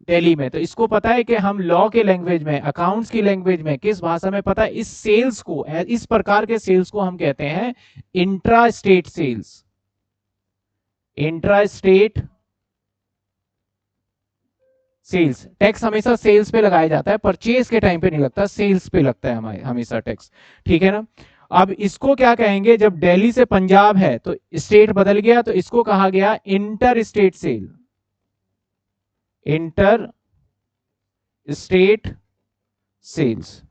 दिल्ली में। तो इसको पता है कि हम लॉ के लैंग्वेज में, अकाउंट्स की लैंग्वेज में, किस भाषा में पता है, इस सेल्स को, इस प्रकार के सेल्स को हम कहते हैं intra state sales. Intra state sales. Tax हमेशा सेल्स पे लगाया जाता है, परचेज के टाइम पे नहीं लगता, सेल्स पे लगता है हमारे हमेशा टैक्स, ठीक है ना। अब इसको क्या कहेंगे, जब दिल्ली से पंजाब है तो स्टेट बदल गया, तो इसको कहा गया inter state sale. Inter state sales.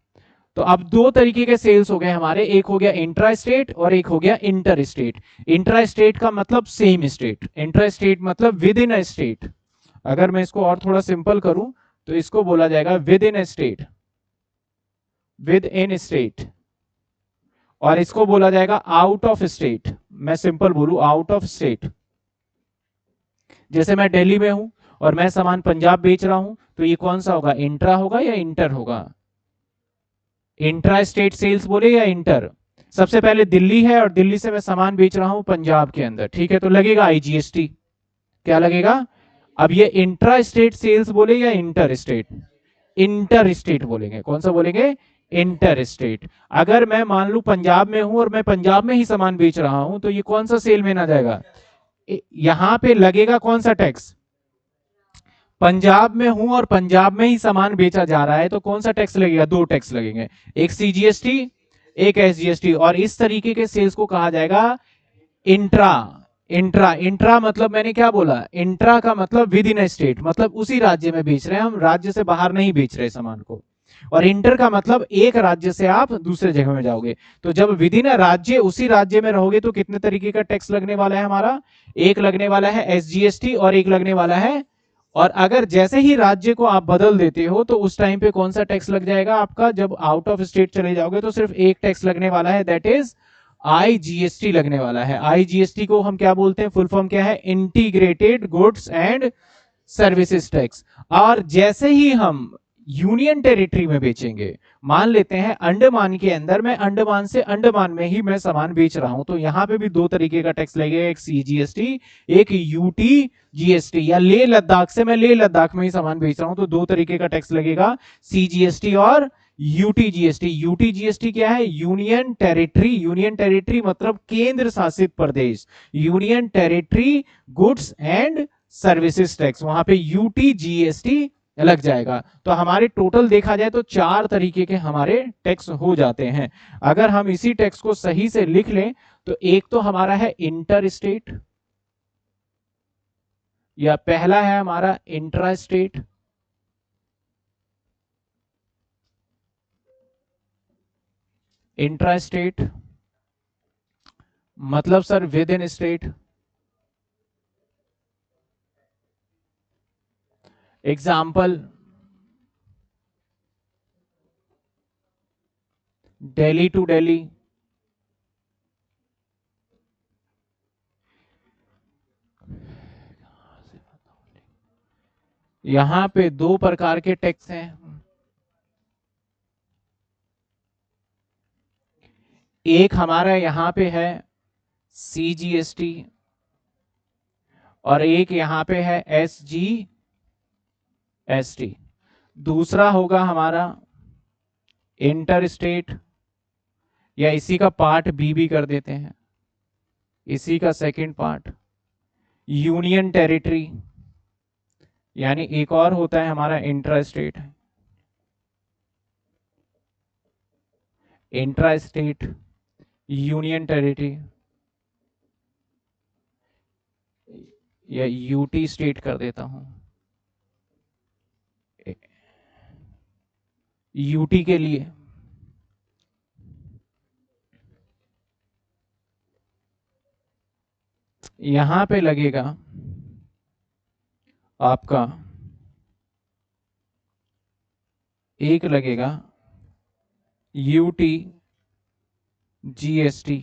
तो अब 2 तरीके के सेल्स हो गए हमारे, एक हो गया इंट्रा स्टेट और एक हो गया इंटर स्टेट। इंट्रा स्टेट का मतलब सेम स्टेट, इंट्रा स्टेट मतलब विद इन अ स्टेट। अगर मैं इसको और थोड़ा सिंपल करूं तो इसको बोला जाएगा with in state, with in state. और इसको बोला जाएगा आउट ऑफ स्टेट। मैं सिंपल बोलूं, आउट ऑफ स्टेट। जैसे मैं दिल्ली में हूं और मैं सामान पंजाब बेच रहा हूं, तो ये कौन सा होगा, इंट्रा होगा या इंटर होगा, इंट्रा स्टेट सेल्स बोले या इंटर। सबसे पहले दिल्ली है और दिल्ली से मैं सामान बेच रहा हूं पंजाब के अंदर, ठीक है, तो लगेगा आईजीएसटी। क्या लगेगा, अब ये इंट्रा स्टेट सेल्स बोले या इंटर स्टेट, इंटर स्टेट बोलेंगे। कौन सा बोलेंगे, इंटर स्टेट। अगर मैं मान लू पंजाब में हूं और मैं पंजाब में ही सामान बेच रहा हूं, तो ये कौन सा सेल में ना जाएगा, यहां पे लगेगा कौन सा टैक्स, पंजाब में हूं और पंजाब में ही सामान बेचा जा रहा है, तो कौन सा टैक्स लगेगा, 2 टैक्स लगेंगे, एक सीजीएसटी एक एसजीएसटी। और इस तरीके के सेल्स को कहा जाएगा इंट्रा। इंट्रा, इंट्रा मतलब मैंने क्या बोला, इंट्रा का मतलब विद इन स्टेट, मतलब उसी राज्य में बेच रहे हैं हम, राज्य से बाहर नहीं बेच रहे सामान को। और इंटर का मतलब एक राज्य से आप दूसरे जगह में जाओगे। तो जब विद इन राज्य, उसी राज्य में रहोगे, तो कितने तरीके का टैक्स लगने वाला है हमारा, एक लगने वाला है एसजीएसटी और एक लगने वाला है, और अगर जैसे ही राज्य को आप बदल देते हो तो उस टाइम पे कौन सा टैक्स लग जाएगा आपका, जब आउट ऑफ स्टेट चले जाओगे तो सिर्फ एक टैक्स लगने वाला है, दैट इज आईजीएसटी लगने वाला है। आईजीएसटी को हम क्या बोलते हैं, फुल फॉर्म क्या है, integrated goods and services tax. और जैसे ही हम यूनियन टेरिटरी में बेचेंगे, मान लेते हैं अंडमान के अंदर, मैं अंडमान से अंडमान में ही मैं सामान बेच रहा हूं, तो यहां पे भी 2 तरीके का टैक्स लगेगा, एक सीजीएसटी एक यूटी जीएसटी। या ले लद्दाख से मैं ले लद्दाख में ही सामान बेच रहा हूं, तो 2 तरीके का टैक्स लगेगा, सीजीएसटी और यूटीजीएसटी। यूटीजीएसटी क्या है, यूनियन टेरिटरी। यूनियन टेरिटरी मतलब केंद्र शासित प्रदेश, union territory goods and services tax, वहां पे यूटीजीएसटी लग जाएगा। तो हमारे टोटल देखा जाए तो 4 तरीके के हमारे टैक्स हो जाते हैं। अगर हम इसी टैक्स को सही से लिख लें तो एक तो हमारा है इंटर स्टेट, या पहला है हमारा इंट्रा स्टेट, इंट्रा स्टेट मतलब sir within state. Example Delhi to Delhi, यहां पे 2 प्रकार के टैक्स हैं। एक हमारा यहां पे है CGST और एक यहां पे है SGST। दूसरा होगा हमारा इंटर स्टेट, या इसी का पार्ट बी भी कर देते हैं, इसी का सेकंड पार्ट यूनियन टेरिटरी, यानी एक और होता है हमारा intra state, intra state union territory, या यूटी स्टेट कर देता हूं, यूटी के लिए। यहां पे लगेगा आपका, एक लगेगा यूटी जीएसटी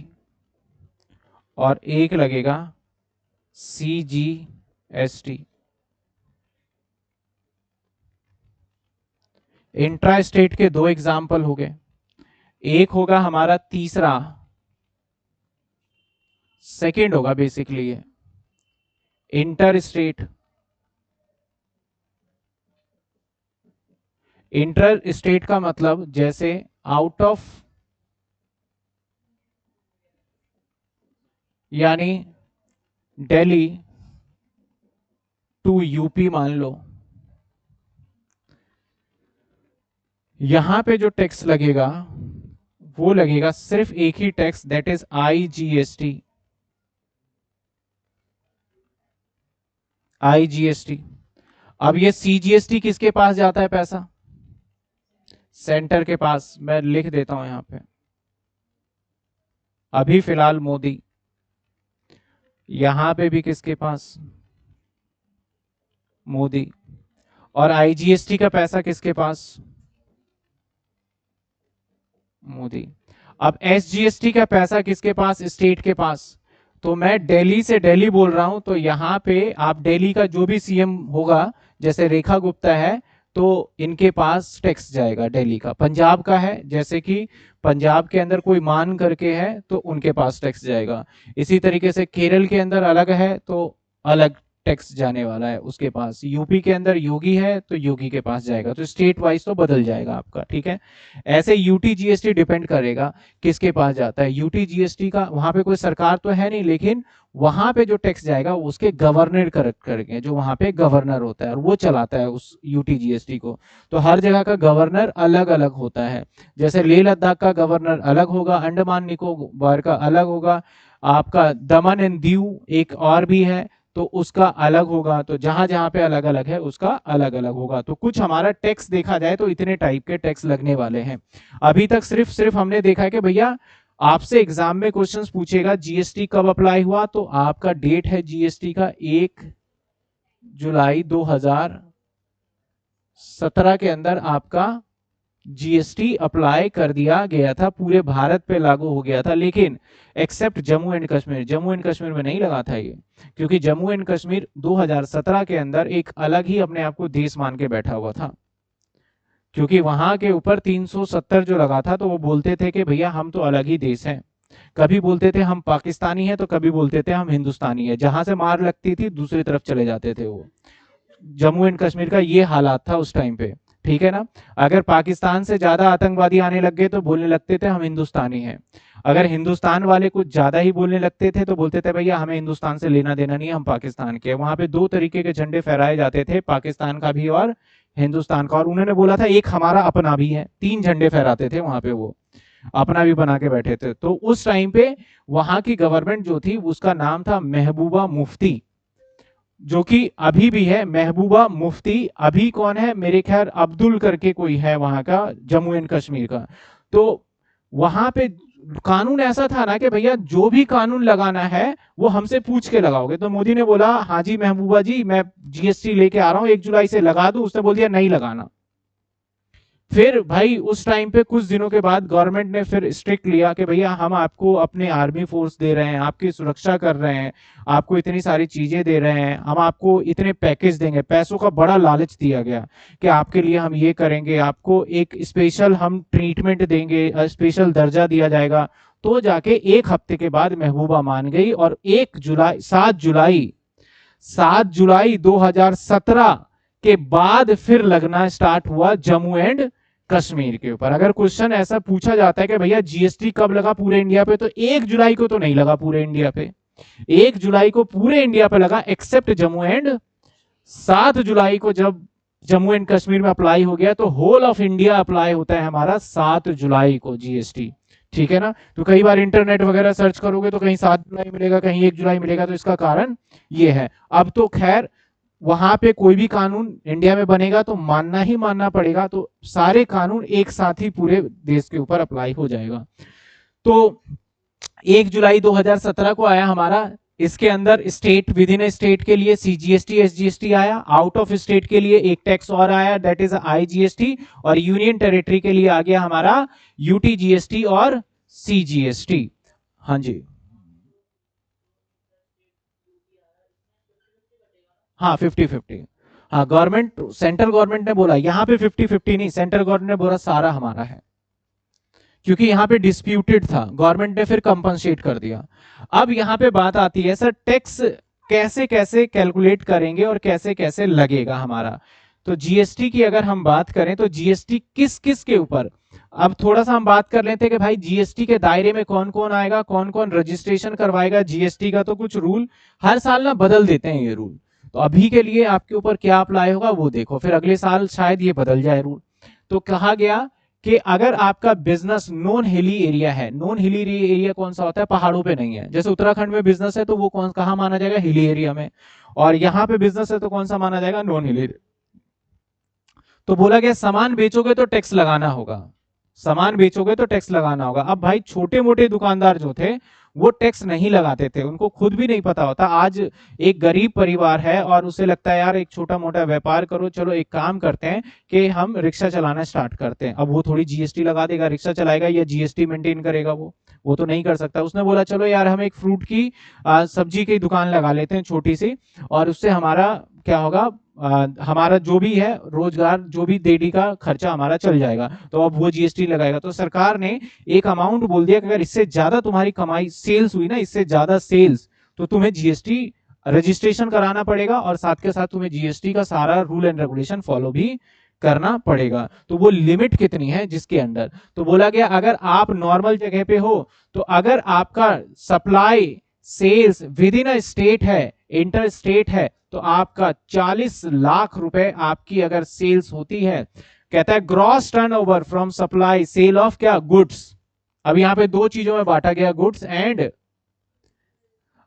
और एक लगेगा CGST। इंट्रा स्टेट के 2 एग्जाम्पल हो गए। एक होगा हमारा तीसरा, सेकंड होगा बेसिकली ये इंटर स्टेट। इंटर स्टेट का मतलब जैसे आउट ऑफ, यानी दिल्ली टू यूपी मान लो, यहां पे जो टैक्स लगेगा वो लगेगा सिर्फ एक ही tax, that is IGST। IGST। अब ये CGST किसके पास जाता है पैसा? सेंटर के पास। मैं लिख देता हूं यहां पे, अभी फिलहाल मोदी। यहां पे भी किसके पास? मोदी। और IGST का पैसा किसके पास? मोदी। अब SGST का पैसा किसके पास? स्टेट के पास। तो मैं दिल्ली से दिल्ली बोल रहा हूं, तो यहां पे आप दिल्ली का जो भी CM होगा, जैसे रेखा गुप्ता है, तो इनके पास टैक्स जाएगा दिल्ली का। पंजाब का है, जैसे कि पंजाब के अंदर कोई मान करके है तो उनके पास टैक्स जाएगा। इसी तरीके से केरल के अंदर अलग है तो अलग टैक्स जाने वाला है उसके पास। यूपी के अंदर योगी है तो योगी के पास जाएगा। तो स्टेट वाइज तो बदल जाएगा आपका, ठीक है। ऐसे यूटी जीएसटी डिपेंड करेगा किसके पास जाता है। यूटी जीएसटी का वहां पे कोई सरकार तो है नहीं, लेकिन वहां पे जो टैक्स जाएगा उसके गवर्नर करेंगे, जो वहां पे गवर्नर होता है और वो चलाता है उस यूटी जीएसटी को। तो हर जगह का गवर्नर अलग अलग होता है। जैसे लेह लद्दाख का गवर्नर अलग होगा, अंडमान निकोबार का अलग होगा, आपका दमन एंड दीव एक और भी है तो उसका अलग होगा। तो जहां जहां पे अलग अलग है उसका अलग अलग होगा। तो कुछ हमारा टैक्स देखा जाए तो इतने टाइप के टैक्स लगने वाले हैं। अभी तक सिर्फ हमने देखा है कि भैया आपसे एग्जाम में क्वेश्चंस पूछेगा जीएसटी कब अप्लाई हुआ, तो आपका डेट है जीएसटी का 1 जुलाई 2017 के अंदर आपका जीएसटी अप्लाई कर दिया गया था, पूरे भारत पे लागू हो गया था। लेकिन except Jammu and Kashmir, Jammu and Kashmir में नहीं लगा था ये, क्योंकि जम्मू एंड कश्मीर 2017 के अंदर एक अलग ही अपने आप को देश मान के बैठा हुआ था। क्योंकि वहां के ऊपर 370 जो लगा था तो वो बोलते थे कि भैया हम तो अलग ही देश हैं। कभी बोलते थे हम पाकिस्तानी हैं तो कभी बोलते थे हम हिंदुस्तानी है। जहां से मार लगती थी दूसरी तरफ चले जाते थे वो। जम्मू एंड कश्मीर का ये हालात था उस टाइम पे, ठीक है ना। अगर पाकिस्तान से ज्यादा आतंकवादी आने लग गए तो बोलने लगते थे हम हिंदुस्तानी हैं। अगर हिंदुस्तान वाले कुछ ज्यादा ही बोलने लगते थे तो बोलते थे भैया हमें हिंदुस्तान से लेना देना नहीं है, हम पाकिस्तान के। वहां पे 2 तरीके के झंडे फहराए जाते थे, पाकिस्तान का भी और हिंदुस्तान का, और उन्होंने बोला था एक हमारा अपना भी है, 3 झंडे फहराते थे वहां पे, वो अपना भी बना के बैठे थे। तो उस टाइम पे वहां की गवर्नमेंट जो थी उसका नाम था महबूबा मुफ्ती, जो कि अभी भी है महबूबा मुफ्ती। अभी कौन है, मेरे ख्याल अब्दुल करके कोई है वहां का, जम्मू एंड कश्मीर का। तो वहां पे कानून ऐसा था ना कि भैया जो भी कानून लगाना है वो हमसे पूछ के लगाओगे। तो मोदी ने बोला हाँ जी महबूबा जी, मैं जीएसटी लेके आ रहा हूं, 1 जुलाई से लगा दूं। उसने बोल दिया नहीं लगाना। फिर भाई उस टाइम पे कुछ दिनों के बाद गवर्नमेंट ने फिर स्ट्रिक्ट लिया कि भैया हम आपको अपने आर्मी फोर्स दे रहे हैं, आपकी सुरक्षा कर रहे हैं, आपको इतनी सारी चीजें दे रहे हैं, हम आपको इतने पैकेज देंगे, पैसों का बड़ा लालच दिया गया कि आपके लिए हम ये करेंगे, आपको एक स्पेशल हम ट्रीटमेंट देंगे, स्पेशल दर्जा दिया जाएगा। तो जाके एक हफ्ते के बाद महबूबा मान गई, और 7 जुलाई 2017 के बाद फिर लगना स्टार्ट हुआ जम्मू एंड कश्मीर के ऊपर। अगर क्वेश्चन ऐसा पूछा जाता है कि भैया जीएसटी कब लगा पूरे इंडिया पे, तो 1 जुलाई को तो नहीं लगा पूरे इंडिया पे, 1 जुलाई को पूरे इंडिया पे लगा एक्सेप्ट जम्मू एंड, 7 जुलाई को जब जम्मू एंड कश्मीर में अप्लाई हो गया तो होल ऑफ इंडिया अप्लाई होता है हमारा 7 जुलाई को जीएसटी। ठीक है ना। तो कई बार इंटरनेट वगैरह सर्च करोगे तो कहीं 7 जुलाई मिलेगा, कहीं 1 जुलाई मिलेगा। तो इसका कारण ये है। अब तो खैर वहां पे कोई भी कानून इंडिया में बनेगा तो मानना ही मानना पड़ेगा, तो सारे कानून एक साथ ही पूरे देश के ऊपर अप्लाई हो जाएगा। तो 1 जुलाई 2017 को आया हमारा, इसके अंदर स्टेट विद इन स्टेट के लिए सीजीएसटी एसजीएसटी आया, आउट ऑफ स्टेट के लिए एक टैक्स और आया दैट इज आईजीएसटी, और यूनियन टेरिटरी के लिए आ गया हमारा यूटीजीएसटी और सीजीएसटी। हाँ जी, हाँ 50-50। हाँ गवर्नमेंट, सेंट्रल गवर्नमेंट ने बोला यहाँ पे 50-50 नहीं, सेंट्रल गवर्नमेंट ने बोला सारा हमारा है, क्योंकि यहाँ पे डिस्प्यूटेड था, गवर्नमेंट ने फिर कंपनसेट कर दिया। अब यहाँ पे बात आती है सर टैक्स कैसे कैसे कैलकुलेट करेंगे और कैसे कैसे लगेगा हमारा। तो जीएसटी की अगर हम बात करें तो जीएसटी किस किस के ऊपर, अब थोड़ा सा हम बात कर लेते हैं कि भाई जीएसटी के दायरे में कौन कौन आएगा, कौन कौन रजिस्ट्रेशन करवाएगा जीएसटी का। तो कुछ रूल हर साल ना बदल देते हैं ये रूल, तो अभी के लिए आपके ऊपर क्या अप्लाई होगा वो देखो, फिर अगले साल शायद ये बदल जाए रूल। तो कहा गया कि अगर आपका बिजनेस नॉन हिली एरिया है, नॉन हिली एरिया कौन सा होता है, पहाड़ों पे नहीं है, जैसे उत्तराखंड में बिजनेस है तो वो कौन कहाँ माना जाएगा, हिली एरिया में, और यहाँ पे बिजनेस है तो कौन सा माना जाएगा, नॉन हिली। तो बोला गया सामान बेचोगे तो टैक्स लगाना होगा, सामान बेचोगे तो टैक्स लगाना होगा। अब भाई छोटे मोटे दुकानदार जो थे वो टैक्स नहीं लगाते थे, उनको खुद भी नहीं पता होता। आज एक गरीब परिवार है और उसे लगता है यार एक छोटा मोटा व्यापार करो, चलो एक काम करते हैं कि हम रिक्शा चलाना स्टार्ट करते हैं। अब वो थोड़ी जीएसटी लगा देगा, रिक्शा चलाएगा या जीएसटी मेंटेन करेगा, वो तो नहीं कर सकता। उसने बोला चलो यार हम एक फ्रूट की सब्जी की दुकान लगा लेते हैं छोटी सी, और उससे हमारा क्या होगा, हमारा जो भी है रोजगार, जो भी डेली का खर्चा हमारा चल जाएगा। तो अब वो जीएसटी लगाएगा। तो सरकार ने एक अमाउंट बोल दिया कि अगर इससे ज्यादा तुम्हारी कमाई सेल्स हुई ना, इससे ज्यादा सेल्स, तो तुम्हें जीएसटी रजिस्ट्रेशन कराना पड़ेगा, और साथ के साथ तुम्हें जीएसटी का सारा रूल एंड रेगुलेशन फॉलो भी करना पड़ेगा। तो वो लिमिट कितनी है जिसके अंडर, तो बोला गया अगर आप नॉर्मल जगह पे हो, तो अगर आपका supply sales within a state है, इंटर स्टेट है, तो आपका 40 लाख रुपए आपकी अगर सेल्स होती है, कहता है gross turnover from supply sale of क्या, गुड्स। अब यहां पे दो चीजों में बांटा गया, गुड्स एंड,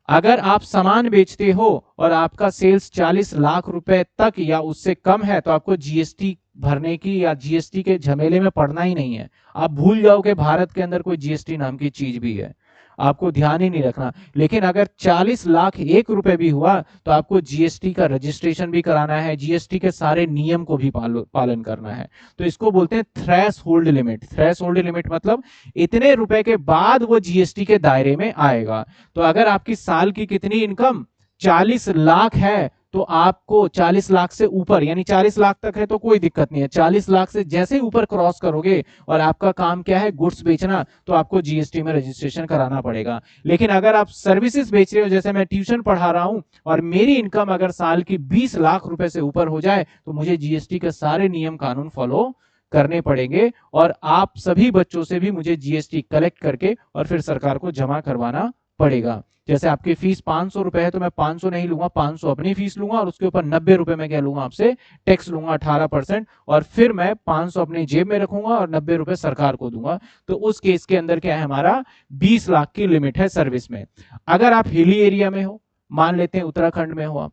अगर आप सामान बेचते हो और आपका सेल्स 40 लाख रुपए तक या उससे कम है, तो आपको जीएसटी भरने की या जीएसटी के झमेले में पड़ना ही नहीं है। आप भूल जाओ कि भारत के अंदर कोई जीएसटी नाम की चीज भी है, आपको ध्यान ही नहीं रखना। लेकिन अगर 40 लाख 1 रुपए भी हुआ तो आपको जीएसटी का रजिस्ट्रेशन भी कराना है, जीएसटी के सारे नियम को भी पालन करना है। तो इसको बोलते हैं threshold limit. Threshold limit मतलब इतने रुपए के बाद वो जीएसटी के दायरे में आएगा। तो अगर आपकी साल की कितनी इनकम 40 लाख है, तो आपको 40 लाख से ऊपर, यानी 40 लाख तक है तो कोई दिक्कत नहीं है, 40 लाख से जैसे ऊपर क्रॉस करोगे और आपका काम क्या है गुड्स बेचना, तो आपको जीएसटी में रजिस्ट्रेशन कराना पड़ेगा। लेकिन अगर आप सर्विसेज बेच रहे हो, जैसे मैं ट्यूशन पढ़ा रहा हूं और मेरी इनकम अगर साल की 20 लाख रुपए से ऊपर हो जाए, तो मुझे जीएसटी के सारे नियम कानून फॉलो करने पड़ेंगे, और आप सभी बच्चों से भी मुझे जीएसटी कलेक्ट करके और फिर सरकार को जमा करवाना पड़ेगा। जैसे आपकी फीस 500 रुपए है तो मैं 500 नहीं लूंगा, 500 अपनी फीस लूंगा और उसके ऊपर 90 रुपए मैं क्या लूंगा आपसे, टैक्स लूंगा 18%, और फिर मैं 500 अपनी जेब में रखूंगा और 90 रुपए सरकार को दूंगा। तो उस केस के अंदर क्या है, हमारा 20 लाख की लिमिट है सर्विस में। अगर आप हिली एरिया में हो, मान लेते हैं उत्तराखंड में हो आप,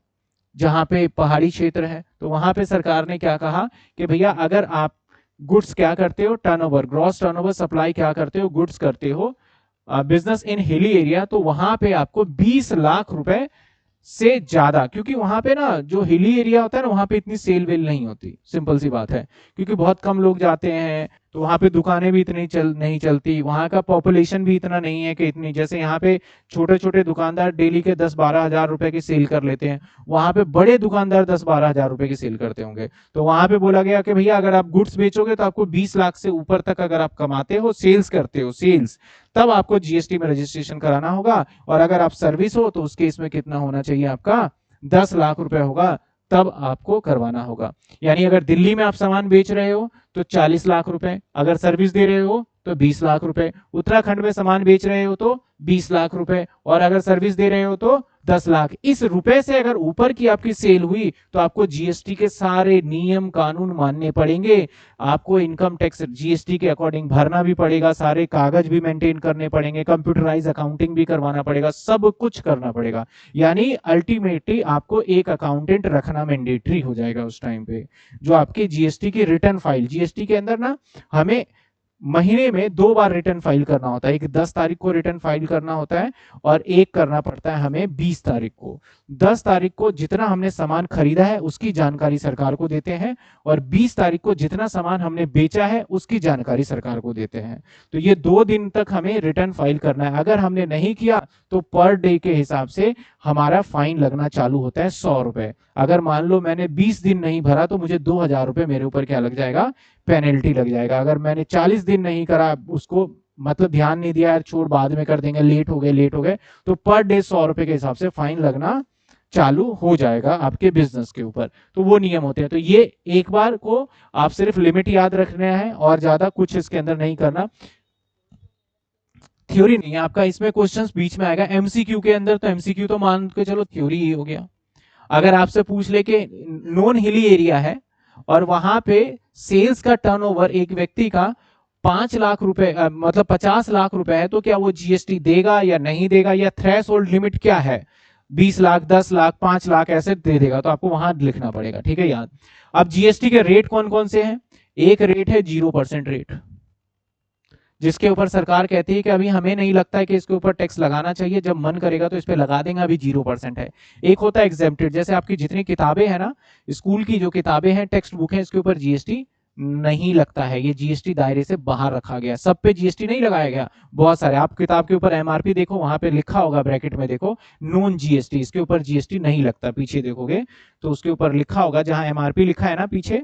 जहां पे पहाड़ी क्षेत्र है, तो वहां पे सरकार ने क्या कहा कि भैया अगर आप गुड्स क्या करते हो, टर्नओवर, ग्रॉस टर्नओवर सप्लाई क्या करते हो, गुड्स करते हो, बिजनेस इन हिली एरिया, तो वहां पे आपको 20 लाख रुपए से ज्यादा, क्योंकि वहां पे ना जो हिली एरिया होता है ना, वहां पे इतनी सेल वेल नहीं होती, सिंपल सी बात है, क्योंकि बहुत कम लोग जाते हैं, तो वहां पे दुकानें भी इतनी नहीं चलती, वहां का पॉपुलेशन भी इतना नहीं है कि इतनी, जैसे यहाँ पे छोटे छोटे दुकानदार डेली के 10-12 हजार रुपए की सेल कर लेते हैं, वहां पे बड़े दुकानदार 10-12 हजार रुपए की सेल करते होंगे। तो वहां पे बोला गया कि भैया अगर आप गुड्स बेचोगे तो आपको 20 लाख से ऊपर तक अगर आप कमाते हो, सेल्स करते हो, सेल्स, तब आपको जीएसटी में रजिस्ट्रेशन कराना होगा। और अगर आप सर्विस हो तो उस केस में कितना होना चाहिए आपका, 10 लाख रुपए होगा, तब आपको करवाना होगा। यानी अगर दिल्ली में आप सामान बेच रहे हो तो 40 लाख रुपए, अगर सर्विस दे रहे हो तो 20 लाख रुपए, उत्तराखंड में सामान बेच रहे हो तो 20 लाख रुपए, और अगर सर्विस दे रहे हो तो 10 लाख। इस रुपए से अगर ऊपर की आपकी सेल हुई तो आपको जीएसटी के सारे नियम कानून मानने पड़ेंगे, आपको इनकम टैक्स जीएसटी के अकॉर्डिंग भरना भी पड़ेगा, सारे कागज भी मेंटेन करने पड़ेंगे, कंप्यूटराइज अकाउंटिंग भी करवाना पड़ेगा, सब कुछ करना पड़ेगा। यानी अल्टीमेटली आपको एक अकाउंटेंट रखना मैंडेटरी हो जाएगा उस टाइम पे, जो आपके जीएसटी की रिटर्न फाइल, जीएसटी के अंदर ना हमें महीने में 2 बार रिटर्न फाइल करना होता है, एक 10 तारीख को रिटर्न फाइल करना होता है और एक करना पड़ता है हमें 20 तारीख को। 10 तारीख को जितना हमने सामान खरीदा है उसकी जानकारी सरकार को देते हैं, और 20 तारीख को जितना सामान हमने बेचा है उसकी जानकारी सरकार को देते हैं। तो ये 2 दिन तक हमें रिटर्न फाइल करना है। अगर हमने नहीं किया तो पर डे के हिसाब से हमारा फाइन लगना चालू होता है 100 रुपए। अगर मान लो मैंने 20 दिन नहीं भरा तो मुझे 2000 रुपए मेरे ऊपर क्या लग जाएगा, पेनल्टी लग जाएगा। अगर मैंने 40 दिन नहीं करा, उसको मतलब ध्यान नहीं दिया, छोड़ बाद में कर देंगे, लेट हो गए, तो पर डे 100 रुपए के हिसाब से फाइन लगना चालू हो जाएगा आपके बिजनेस के ऊपर। तो वो नियम होते हैं। तो ये एक बार को आप सिर्फ लिमिट याद रखना है और ज्यादा कुछ इसके अंदर नहीं करना। थ्योरी नहीं है आपका, इसमें क्वेश्चंस बीच में आएगा एमसीक्यू के अंदर, तो एमसीक्यू तो मान के चलो थ्योरी ही हो गया। अगर आपसे पूछ ले कि नॉन हिली एरिया है और वहां पे सेल्स का टर्नओवर एक व्यक्ति का 5 लाख रुपए मतलब 50 लाख रुपए है, तो क्या वो जीएसटी देगा या नहीं देगा, या थ्रेश होल्ड लिमिट क्या है, 20 लाख, 10 लाख, 5 लाख ऐसे दे देगा, तो आपको वहां लिखना पड़ेगा। ठीक है याद। अब जीएसटी के रेट कौन कौन से हैं, एक रेट है 0% रेट, जिसके ऊपर सरकार कहती है कि अभी हमें नहीं लगता है कि इसके ऊपर टैक्स लगाना चाहिए, जब मन करेगा तो इस पे लगा देंगे, अभी 0% है। एक होता है एग्जेम्प्टेड, जैसे आपकी जितनी किताबें हैं ना, स्कूल की जो किताबें हैं, टेक्स्ट बुक है, इसके ऊपर जीएसटी नहीं लगता है, ये जीएसटी दायरे से बाहर रखा गया, सब पे जीएसटी नहीं लगाया गया। बहुत सारे आप किताब के ऊपर एमआरपी देखो, वहां पे लिखा होगा ब्रैकेट में देखो नॉन जीएसटी, इसके ऊपर जीएसटी नहीं लगता। पीछे देखोगे तो उसके ऊपर लिखा होगा, जहां एमआरपी लिखा है ना पीछे,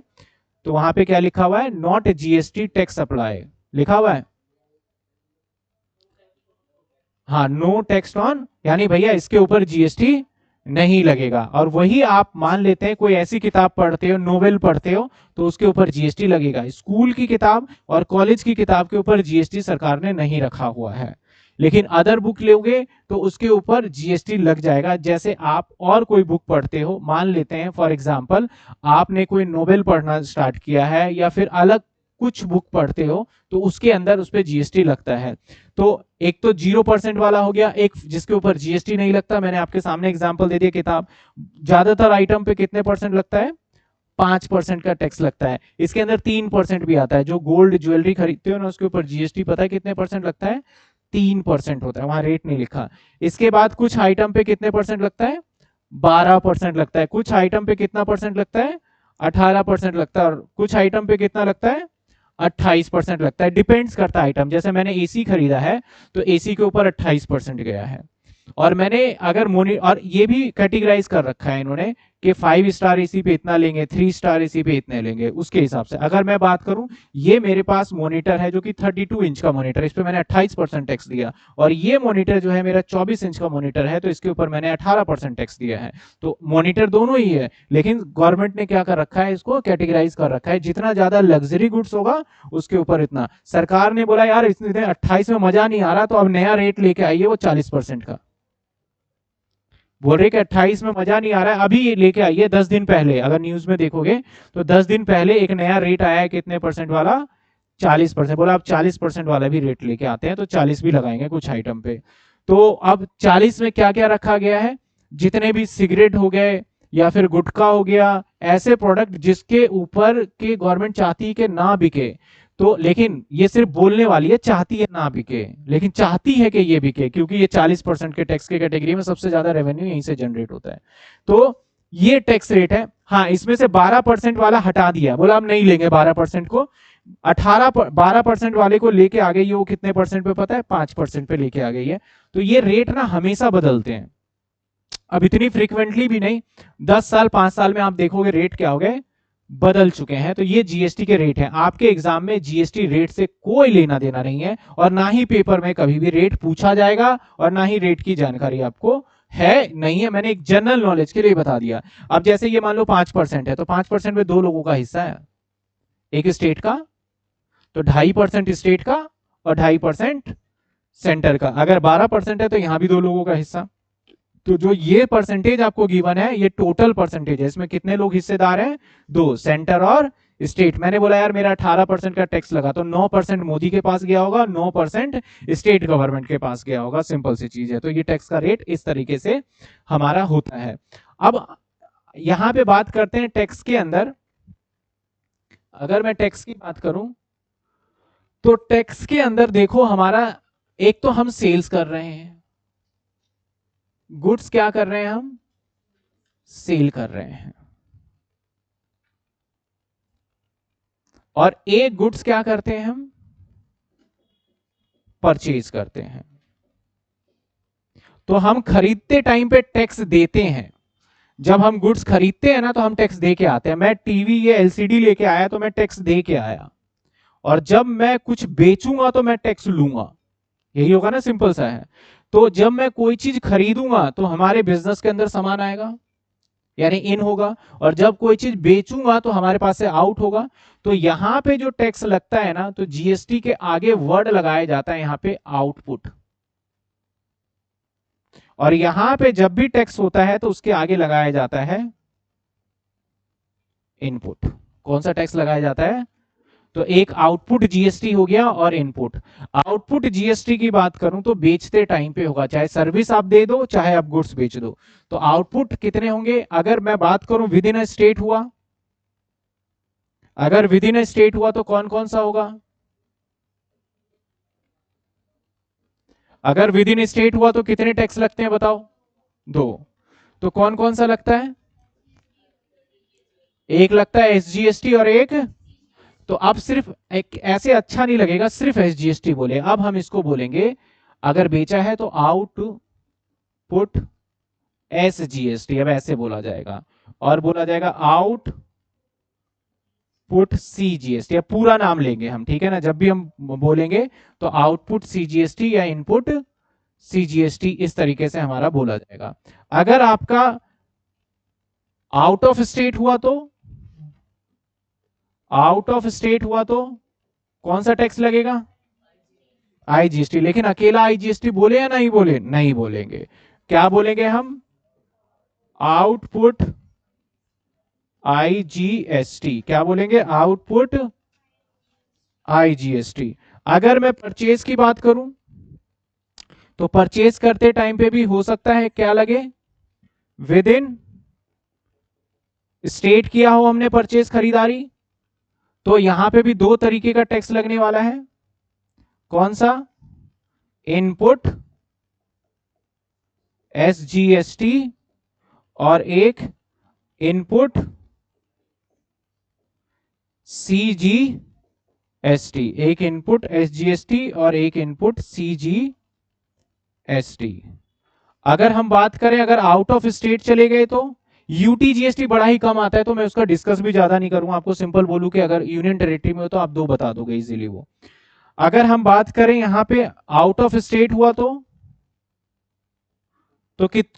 तो वहां पे क्या लिखा हुआ है, नॉट जीएसटी टैक्स अप्लाई लिखा हुआ है। हाँ, नो टैक्स ऑन, यानी भैया इसके ऊपर जीएसटी नहीं लगेगा। और वही आप मान लेते हैं कोई ऐसी किताब पढ़ते हो, नोवेल पढ़ते हो, तो उसके ऊपर जीएसटी लगेगा। स्कूल की किताब और कॉलेज की किताब के ऊपर जीएसटी सरकार ने नहीं रखा हुआ है, लेकिन अदर बुक लोगे तो उसके ऊपर जीएसटी लग जाएगा। जैसे आप और कोई बुक पढ़ते हो, मान लेते हैं फॉर एग्जांपल आपने कोई नोवेल पढ़ना स्टार्ट किया है या फिर अलग कुछ बुक पढ़ते हो, तो उसके अंदर उस पर जीएसटी लगता है। तो एक तो 0% वाला हो गया, एक जिसके ऊपर जीएसटी नहीं लगता। मैंने आपके सामने एग्जांपल दे दिया किताब। ज्यादातर आइटम पे कितने परसेंट लगता है, 5% का टैक्स लगता है। इसके अंदर 3% भी आता है। जो गोल्ड ज्वेलरी खरीदते हो ना, उसके ऊपर जीएसटी पता है कितने परसेंट लगता है, 3% होता है, वहां रेट नहीं लिखा। इसके बाद कुछ आइटम पे कितने परसेंट लगता है, 12% लगता है। कुछ आइटम पे कितना परसेंट लगता है, 18% लगता है। और कुछ आइटम पे कितना लगता है, 28% लगता है। डिपेंड्स करता है आइटम। जैसे मैंने एसी खरीदा है तो एसी के ऊपर 28% गया है। और मैंने अगर और ये भी कैटेगराइज कर रखा है इन्होंने कि 5 स्टार एसी पे इतना लेंगे, 3 स्टार एसी पे इतने लेंगे, उसके हिसाब से। अगर मैं बात करूं, ये मेरे पास मॉनिटर है जो कि 32 इंच का मॉनिटर, इस पे मैंने 28% टैक्स दिया, और ये मॉनिटर जो है मेरा 24 इंच का मॉनिटर है, तो इसके ऊपर मैंने 18% टैक्स दिया है। तो मॉनिटर दोनों ही है, लेकिन गवर्नमेंट ने क्या कर रखा है, इसको कैटेगराइज कर रखा है, जितना ज्यादा लग्जरी गुड्स होगा उसके ऊपर इतना। सरकार ने बोला यार इसने 28 में मजा नहीं आ रहा, तो अब नया रेट लेके आइए वो 40% का। बोल रहे कि 28 में मजा नहीं आ रहा है, अभी ये लेके आइए 10 दिन पहले, अगर न्यूज में देखोगे तो 10 दिन पहले एक नया रेट आया है, कितने परसेंट वाला, 40%। बोला अब 40% वाला भी रेट लेके आते हैं, तो 40 भी लगाएंगे कुछ आइटम पे। तो अब 40 में क्या क्या रखा गया है, जितने भी सिगरेट हो गए या फिर गुटखा हो गया, ऐसे प्रोडक्ट जिसके ऊपर के गवर्नमेंट चाहती है कि ना बिके, तो लेकिन ये सिर्फ बोलने वाली है, चाहती है ना बिके, लेकिन चाहती है कि ये बिके, क्योंकि ये 40% के टैक्स के कैटेगरी में सबसे ज्यादा रेवेन्यू यहीं से जनरेट होता है। तो ये टैक्स रेट है। हाँ, इसमें से 12% वाला हटा दिया, बोला हम नहीं लेंगे 12% को, 12% वाले को लेके आ गई है, वो कितने परसेंट पे पता है, 5% पे लेके आ गई है। तो ये रेट ना हमेशा बदलते हैं, अब इतनी फ्रीक्वेंटली भी नहीं, 10 साल 5 साल में आप देखोगे रेट क्या हो गए, बदल चुके हैं। तो ये जीएसटी के रेट हैं। आपके एग्जाम में जीएसटी रेट से कोई लेना देना नहीं है, और ना ही पेपर में कभी भी रेट पूछा जाएगा, और ना ही रेट की जानकारी आपको है, नहीं है। मैंने एक जनरल नॉलेज के लिए बता दिया। अब जैसे ये मान लो 5% है, तो 5% में 2 लोगों का हिस्सा है, एक स्टेट का, तो 2.5% स्टेट का और 2.5% सेंटर का। अगर 12% है तो यहां भी 2 लोगों का हिस्सा। तो जो ये परसेंटेज आपको गिवन है, ये टोटल परसेंटेज है, इसमें कितने लोग हिस्सेदार हैं, 2, सेंटर और स्टेट। मैंने बोला यार मेरा 18% का टैक्स लगा, तो 9% मोदी के पास गया होगा, 9% स्टेट गवर्नमेंट के पास गया होगा, सिंपल सी चीज है। तो ये टैक्स का रेट इस तरीके से हमारा होता है। अब यहां पे बात करते हैं टैक्स के अंदर, अगर मैं टैक्स की बात करूं, तो टैक्स के अंदर देखो हमारा, एक तो हम सेल्स कर रहे हैं, गुड्स क्या कर रहे हैं, हम सेल कर रहे हैं, और एक गुड्स क्या करते हैं, हम परचेज करते हैं। तो हम खरीदते टाइम पे टैक्स देते हैं। जब हम गुड्स खरीदते हैं ना, तो हम टैक्स दे के आते हैं। मैं टीवी या एलसीडी लेके आया तो मैं टैक्स दे के आया, और जब मैं कुछ बेचूंगा तो मैं टैक्स लूंगा, यही होगा ना, सिंपल सा है। तो जब मैं कोई चीज खरीदूंगा तो हमारे बिजनेस के अंदर सामान आएगा, यानी इन होगा, और जब कोई चीज बेचूंगा तो हमारे पास से आउट होगा। तो यहां पे जो टैक्स लगता है ना, तो जीएसटी के आगे वर्ड लगाया जाता है यहां पे आउटपुट, और यहां पे जब भी टैक्स होता है तो उसके आगे लगाया जाता है इनपुट। कौन सा टैक्स लगाया जाता है, तो एक आउटपुट जीएसटी हो गया और इनपुट। आउटपुट जीएसटी की बात करूं तो बेचते टाइम पे होगा, चाहे सर्विस आप दे दो चाहे आप गुड्स बेच दो। तो आउटपुट कितने होंगे, अगर मैं बात करूं विद इन अ स्टेट हुआ, अगर विद इन अ स्टेट हुआ तो कौन कौन सा होगा, अगर विद इन स्टेट हुआ तो कितने टैक्स लगते हैं बताओ, 2। तो कौन कौन सा लगता है, एक लगता है एसजीएसटी और एक, तो अब सिर्फ एक ऐसे अच्छा नहीं लगेगा सिर्फ एसजीएसटी बोले, अब हम इसको बोलेंगे, अगर बेचा है तो आउटपुट एसजीएसटी, अब ऐसे बोला जाएगा, और बोला जाएगा आउट पुट सीजीएसटी, अब पूरा नाम लेंगे हम, ठीक है ना, जब भी हम बोलेंगे तो आउटपुट सीजीएसटी या इनपुट सीजीएसटी, इस तरीके से हमारा बोला जाएगा। अगर आपका आउट ऑफ स्टेट हुआ तो, आउट ऑफ स्टेट हुआ तो कौन सा टैक्स लगेगा, आईजीएसटी। लेकिन अकेला आईजीएसटी बोले या नहीं बोले, नहीं बोलेंगे, क्या बोलेंगे हम, आउटपुट आईजीएसटी, क्या बोलेंगे, आउटपुट आईजीएसटी। अगर मैं परचेज की बात करूं, तो परचेज करते टाइम पे भी हो सकता है क्या लगे, विद इन स्टेट किया हो हमने परचेज खरीदारी, तो यहां पे भी 2 तरीके का टैक्स लगने वाला है। कौन सा, इनपुट एसजीएसटी, और एक इनपुट सीजीएसटी, एक इनपुट एसजीएसटी और एक इनपुट सीजीएसटी। अगर हम बात करें, अगर आउट ऑफ स्टेट चले गए तो, यूटी जीएसटी बड़ा ही कम आता है, तो मैं उसका डिस्कस भी ज्यादा नहीं करूंगा, आपको सिंपल बोलूं कि अगर यूनियन टेरिटरी में हो तो आप 2 बता दोगे इजीली वो। अगर हम बात करें यहां पे आउट ऑफ स्टेट हुआ तो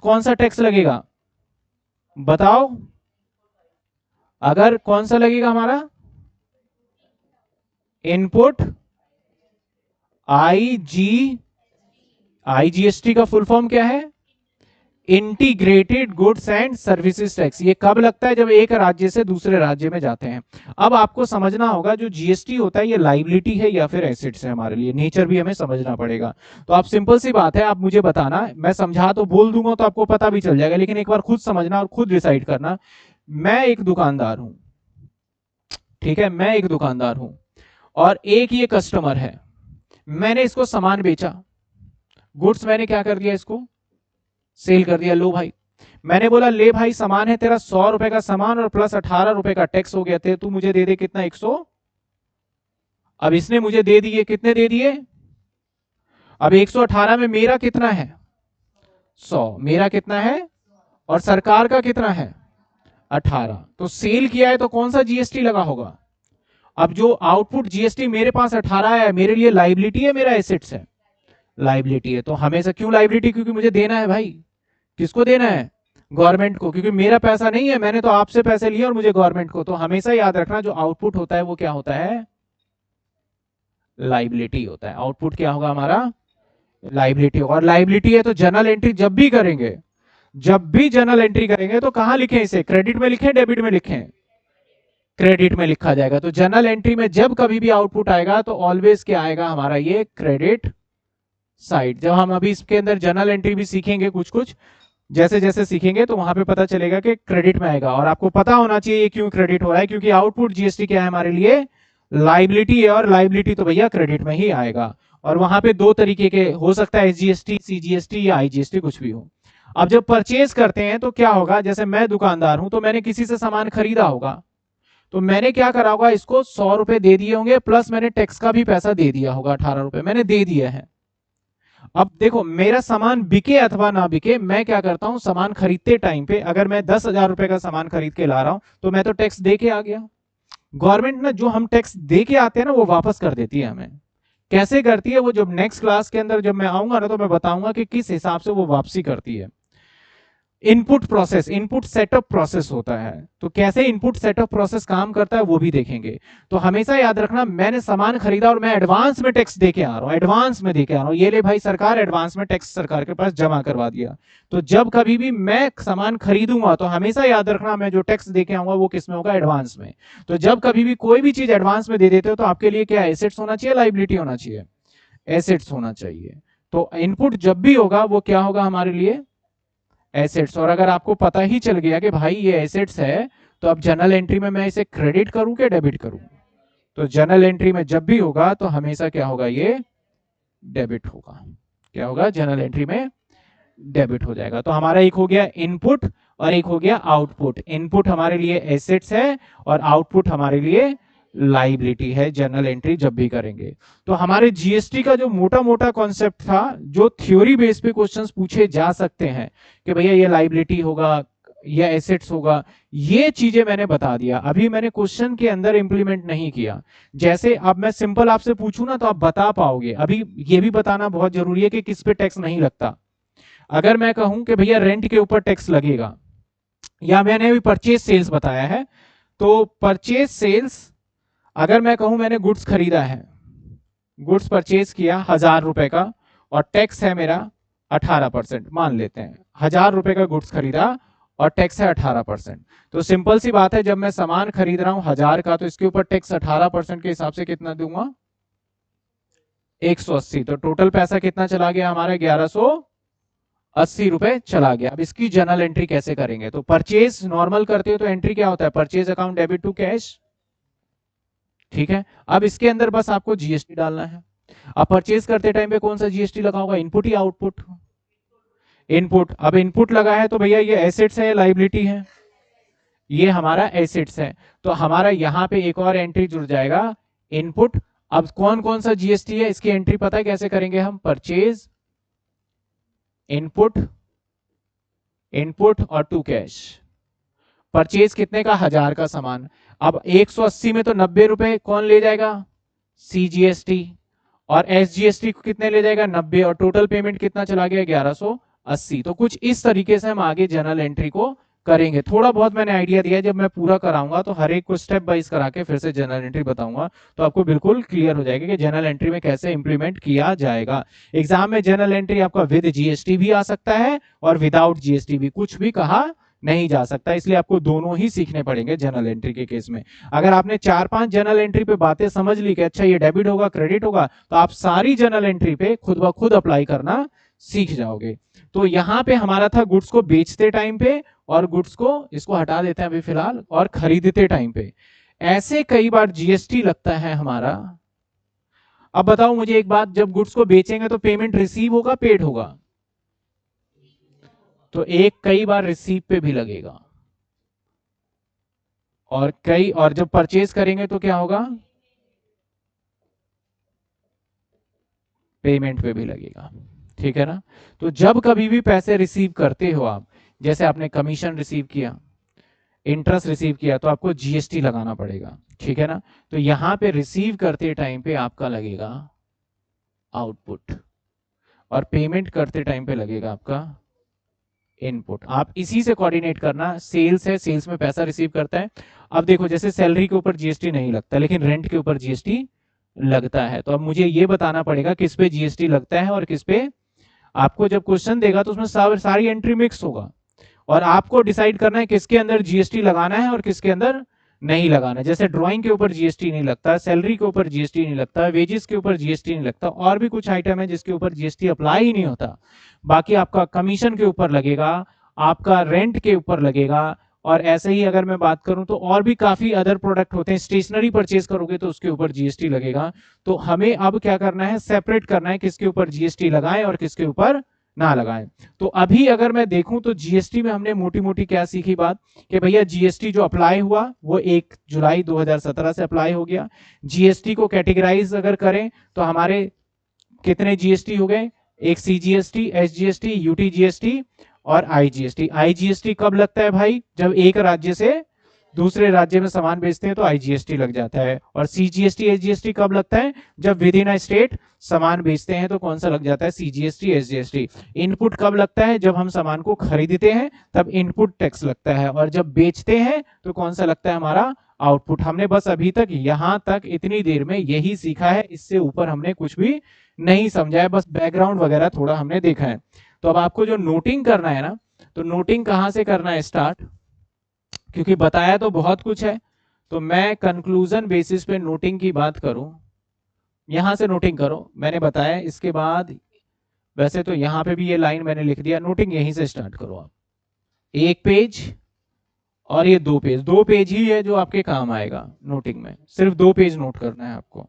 कौन सा टैक्स लगेगा बताओ? अगर कौन सा लगेगा हमारा इनपुट आईजीएसटी का फुल फॉर्म क्या है? Integrated goods and services tax. ये कब लगता है? जब एक राज्य से दूसरे राज्य में जाते हैं। अब आपको समझना होगा जो जीएसटी होता है ये लाइबिलिटी है या फिर एसेट्स है, हमारे लिए नेचर भी हमें समझना पड़ेगा। तो आप सिंपल सी बात है, आप मुझे बताना, मैं समझा तो बोल दूंगा तो आपको पता भी चल जाएगा, लेकिन एक बार खुद समझना और खुद डिसाइड करना। मैं एक दुकानदार हूं, ठीक है, मैं एक दुकानदार हूं और एक ये कस्टमर है, मैंने इसको सामान बेचा, गुड्स मैंने क्या कर दिया, इसको सेल कर दिया। लो भाई, मैंने बोला ले भाई सामान है तेरा 100 रुपए का सामान और प्लस 18 रुपए का टैक्स हो गया थे, तू मुझे दे दे कितना 100। अब इसने मुझे दे दिए, कितने दे दिए? अब 118 में मेरा कितना है? 100। मेरा कितना है और सरकार का कितना है? 18। तो सेल किया है तो कौन सा जीएसटी लगा होगा? अब जो आउटपुट जीएसटी मेरे पास 18 है, मेरे लिए लाइबिलिटी है, मेरा एसेट्स है? लाइबिलिटी है। तो हमेशा क्यों लाइबिलिटी? क्योंकि मुझे देना है भाई। किसको देना है? गवर्नमेंट को, क्योंकि मेरा पैसा नहीं है, मैंने तो आपसे पैसे लिए और मुझे गवर्नमेंट को। तो हमेशा याद रखना जो आउटपुट होता है वो क्या होता है? लाइबिलिटी होता है। आउटपुट क्या होगा हमारा? लाइबिलिटी होगा। और लाइबिलिटी है तो जर्नल एंट्री जब भी करेंगे, जब भी जर्नल एंट्री करेंगे तो कहां लिखें इसे? क्रेडिट में लिखें, डेबिट में लिखें? क्रेडिट में लिखा जाएगा। तो जर्नल एंट्री में जब कभी भी आउटपुट आएगा तो ऑलवेज क्या आएगा हमारा? ये क्रेडिट साइड। जब हम अभी इसके अंदर जर्नल एंट्री भी सीखेंगे, कुछ कुछ जैसे जैसे सीखेंगे तो वहां पे पता चलेगा कि क्रेडिट में आएगा। और आपको पता होना चाहिए ये क्यों क्रेडिट हो रहा है, क्योंकि आउटपुट जीएसटी क्या है हमारे लिए? लाइबिलिटी है, और लाइबिलिटी तो भैया क्रेडिट में ही आएगा। और वहां पे 2 तरीके के हो सकता है, एसजीएसटी, सीजीएसटी या आईजीएसटी, कुछ भी हो। अब जब परचेज करते हैं तो क्या होगा? जैसे मैं दुकानदार हूं तो मैंने किसी से सामान खरीदा होगा, तो मैंने क्या करा होगा? इसको 100 रुपए दे दिए होंगे, प्लस मैंने टैक्स का भी पैसा दे दिया होगा, 18 रुपए मैंने दे दिया है। अब देखो, मेरा सामान बिके अथवा ना बिके, मैं क्या करता हूं, सामान खरीदते टाइम पे अगर मैं 10,000 रुपए का सामान खरीद के ला रहा हूं तो मैं तो टैक्स दे के आ गया। गवर्नमेंट ना जो हम टैक्स दे के आते हैं ना वो वापस कर देती है हमें। कैसे करती है वो? जब नेक्स्ट क्लास के अंदर जब मैं आऊंगा ना तो मैं बताऊंगा कि किस हिसाब से वो वापसी करती है। Input process, input setup process होता है, तो कैसे इनपुट सेटअप प्रोसेस काम करता है वो भी देखेंगे। तो हमेशा याद रखना, मैंने सामान खरीदा और मैं एडवांस में टैक्स दे के आ रहा हूं, एडवांस में दे के आ रहा हूं, ये ले भाई सरकार, एडवांस में टैक्स सरकार के पास जमा करवा दिया। तो जब कभी भी मैं सामान खरीदूंगा तो हमेशा याद रखना, मैं जो टैक्स दे के आऊंगा वो किस में होगा? एडवांस में। तो जब कभी भी कोई भी चीज एडवांस में दे देते हो तो आपके लिए क्या एसेट्स होना चाहिए, लाइबिलिटी होना चाहिए? एसेट्स होना चाहिए। तो इनपुट जब भी होगा वो क्या होगा हमारे लिए? एसेट्स। और अगर आपको पता ही चल गया कि भाई ये एसेट्स है, तो अब जर्नल एंट्री में मैं इसे क्रेडिट करूं कि डेबिट करूं? तो जर्नल एंट्री में जब भी होगा तो हमेशा क्या होगा? ये डेबिट होगा। क्या होगा? जर्नल एंट्री में डेबिट हो जाएगा। तो हमारा एक हो गया इनपुट और एक हो गया आउटपुट। इनपुट हमारे लिए एसेट्स है और आउटपुट हमारे लिए लाइबिलिटी है, जर्नल एंट्री जब भी करेंगे। तो हमारे जीएसटी का जो मोटा मोटा कॉन्सेप्ट था, जो थ्योरी बेस पे क्वेश्चंस पूछे जा सकते हैं कि भैया ये लाइबिलिटी होगा या एसेट्स होगा, ये चीजें मैंने बता दिया। अभी मैंने क्वेश्चन के अंदर इंप्लीमेंट नहीं किया। जैसे अब मैं सिंपल आपसे पूछूं ना तो आप बता पाओगे। अभी ये भी बताना बहुत जरूरी है कि किस पे टैक्स नहीं लगता। अगर मैं कहूं कि भैया रेंट के ऊपर टैक्स लगेगा, या मैंने अभी परचेज सेल्स बताया है, तो परचेज सेल्स अगर मैं कहूं मैंने गुड्स खरीदा है, गुड्स परचेज किया 1000 रुपए का और टैक्स है मेरा 18%, मान लेते हैं 1000 रुपए का गुड्स खरीदा और टैक्स है 18%। तो सिंपल सी बात है, जब मैं सामान खरीद रहा हूं 1000 का तो इसके ऊपर टैक्स 18% के हिसाब से कितना दूंगा? 180। तो टोटल पैसा कितना चला गया हमारा? 1180 रुपए चला गया। अब इसकी जर्नल एंट्री कैसे करेंगे? तो परचेज नॉर्मल करते हो तो एंट्री क्या होता है? Purchase account debit to cash, ठीक है। अब इसके अंदर बस आपको जीएसटी डालना है। अब परचेज करते टाइम पे कौन सा जीएसटी लगा होगा? इनपुट या आउटपुट? इनपुट। अब इनपुट लगा है तो भैया ये एसेट्स है या लाइबिलिटी है? ये हमारा एसेट्स है। तो हमारा यहां पे एक और एंट्री जुड़ जाएगा, इनपुट। अब कौन कौन सा जीएसटी है इसकी एंट्री पता है कैसे करेंगे हम? परचेज, इनपुट, इनपुट और टू कैश। परचेज कितने का, 1000 का सामान। अब 180 में तो 90 रुपए कौन ले जाएगा, सीजीएसटी, और एसजीएसटी कितने ले जाएगा, 90, और टोटल पेमेंट कितना चला गया, 1180। तो कुछ इस तरीके से हम आगे जर्नल एंट्री को करेंगे। थोड़ा बहुत मैंने आइडिया दिया, जब मैं पूरा कराऊंगा तो हर एक को स्टेप वाइज करा के फिर से जर्नल एंट्री बताऊंगा, तो आपको बिल्कुल क्लियर हो जाएगा कि जर्नल एंट्री में कैसे इंप्लीमेंट किया जाएगा। एग्जाम में जर्नल एंट्री आपका विद जीएसटी भी आ सकता है और विदाउट जीएसटी भी, कुछ भी कहा नहीं जा सकता, इसलिए आपको दोनों ही सीखने पड़ेंगे जर्नल एंट्री के केस में। अगर आपने 4-5 जर्नल एंट्री पे बातें समझ ली कि अच्छा ये डेबिट होगा, क्रेडिट होगा, तो आप सारी जर्नल एंट्री पे खुद ब खुद अप्लाई करना सीख जाओगे। तो यहां पे हमारा था गुड्स को बेचते टाइम पे, और गुड्स को, इसको हटा देते हैं अभी फिलहाल, और खरीदते टाइम पे। ऐसे कई बार जीएसटी लगता है हमारा। अब बताओ मुझे एक बात, जब गुड्स को बेचेंगे तो पेमेंट रिसीव होगा, पेड होगा, तो एक कई बार रिसीव पे भी लगेगा, और जब परचेज करेंगे तो क्या होगा, पेमेंट पे भी लगेगा। ठीक है ना। तो जब कभी भी पैसे रिसीव करते हो आप, जैसे आपने कमीशन रिसीव किया, इंटरेस्ट रिसीव किया, तो आपको जीएसटी लगाना पड़ेगा। ठीक है ना। तो यहां पे रिसीव करते टाइम पे आपका लगेगा आउटपुट, और पेमेंट करते टाइम पे लगेगा आपका इनपुट। आप इसी से कोऑर्डिनेट करना। सेल्स है, सेल्स में पैसा रिसीव करता है। अब देखो, जैसे सैलरी के ऊपर जीएसटी नहीं लगता, लेकिन रेंट के ऊपर जीएसटी लगता है, तो अब मुझे ये बताना पड़ेगा किस पे जीएसटी लगता है और किस पे। आपको जब क्वेश्चन देगा तो उसमें सारी एंट्री मिक्स होगा, और आपको डिसाइड करना है किसके अंदर जीएसटी लगाना है और किसके अंदर नहीं लगाना है। जैसे ड्राइंग के ऊपर जीएसटी नहीं लगता, सैलरी के ऊपर जीएसटी नहीं लगता, वेजेस के ऊपर जीएसटी नहीं लगता, और भी कुछ आइटम है जिसके ऊपर जीएसटी अप्लाई ही नहीं होता। बाकी आपका कमीशन के ऊपर लगेगा, आपका रेंट के ऊपर लगेगा, और ऐसे ही अगर मैं बात करूं तो और भी काफी अदर प्रोडक्ट होते हैं। स्टेशनरी परचेज करोगे तो उसके ऊपर जीएसटी लगेगा। तो हमें अब क्या करना है, सेपरेट करना है किसके ऊपर जीएसटी लगाएं और किसके ऊपर ना लगाएं। तो अभी अगर मैं देखूं तो जीएसटी में हमने मोटी मोटी क्या सीखी बात, कि भैया जीएसटी जो अप्लाई हुआ वो 1 जुलाई 2017 से अप्लाई हो गया। जीएसटी को कैटेगराइज अगर करें तो हमारे कितने जीएसटी हो गए, एक सीजीएसटी, एसजीएसटी, यूटीजीएसटी और आईजीएसटी। आईजीएसटी कब लगता है भाई, जब एक राज्य से दूसरे राज्य में सामान बेचते हैं तो आईजीएसटी लग जाता है। और सीजीएसटी, एसजीएसटी कब लगता है, जब विद इन अ स्टेट सामान बेचते हैं तो कौन सा लग जाता है, सीजीएसटी, एसजीएसटी। इनपुट कब लगता है, जब हम सामान को खरीदते हैं तब इनपुट टैक्स लगता है, और जब बेचते हैं तो कौन सा लगता है हमारा, आउटपुट। हमने बस अभी तक यहां तक इतनी देर में यही सीखा है, इससे ऊपर हमने कुछ भी नहीं समझा है, बस बैकग्राउंड वगैरह थोड़ा हमने देखा है। तो अब आपको जो नोटिंग करना है ना, तो नोटिंग कहां से करना है स्टार्ट, क्योंकि बताया तो बहुत कुछ है, तो मैं कंक्लूजन बेसिस पे नोटिंग की बात करूं। यहां से नोटिंग करो, मैंने बताया, इसके बाद वैसे तो यहां पे भी ये लाइन मैंने लिख दिया, नोटिंग यहीं से स्टार्ट करो आप। 1 पेज और ये 2 पेज, 2 पेज ही है जो आपके काम आएगा नोटिंग में, सिर्फ 2 पेज नोट करना है आपको।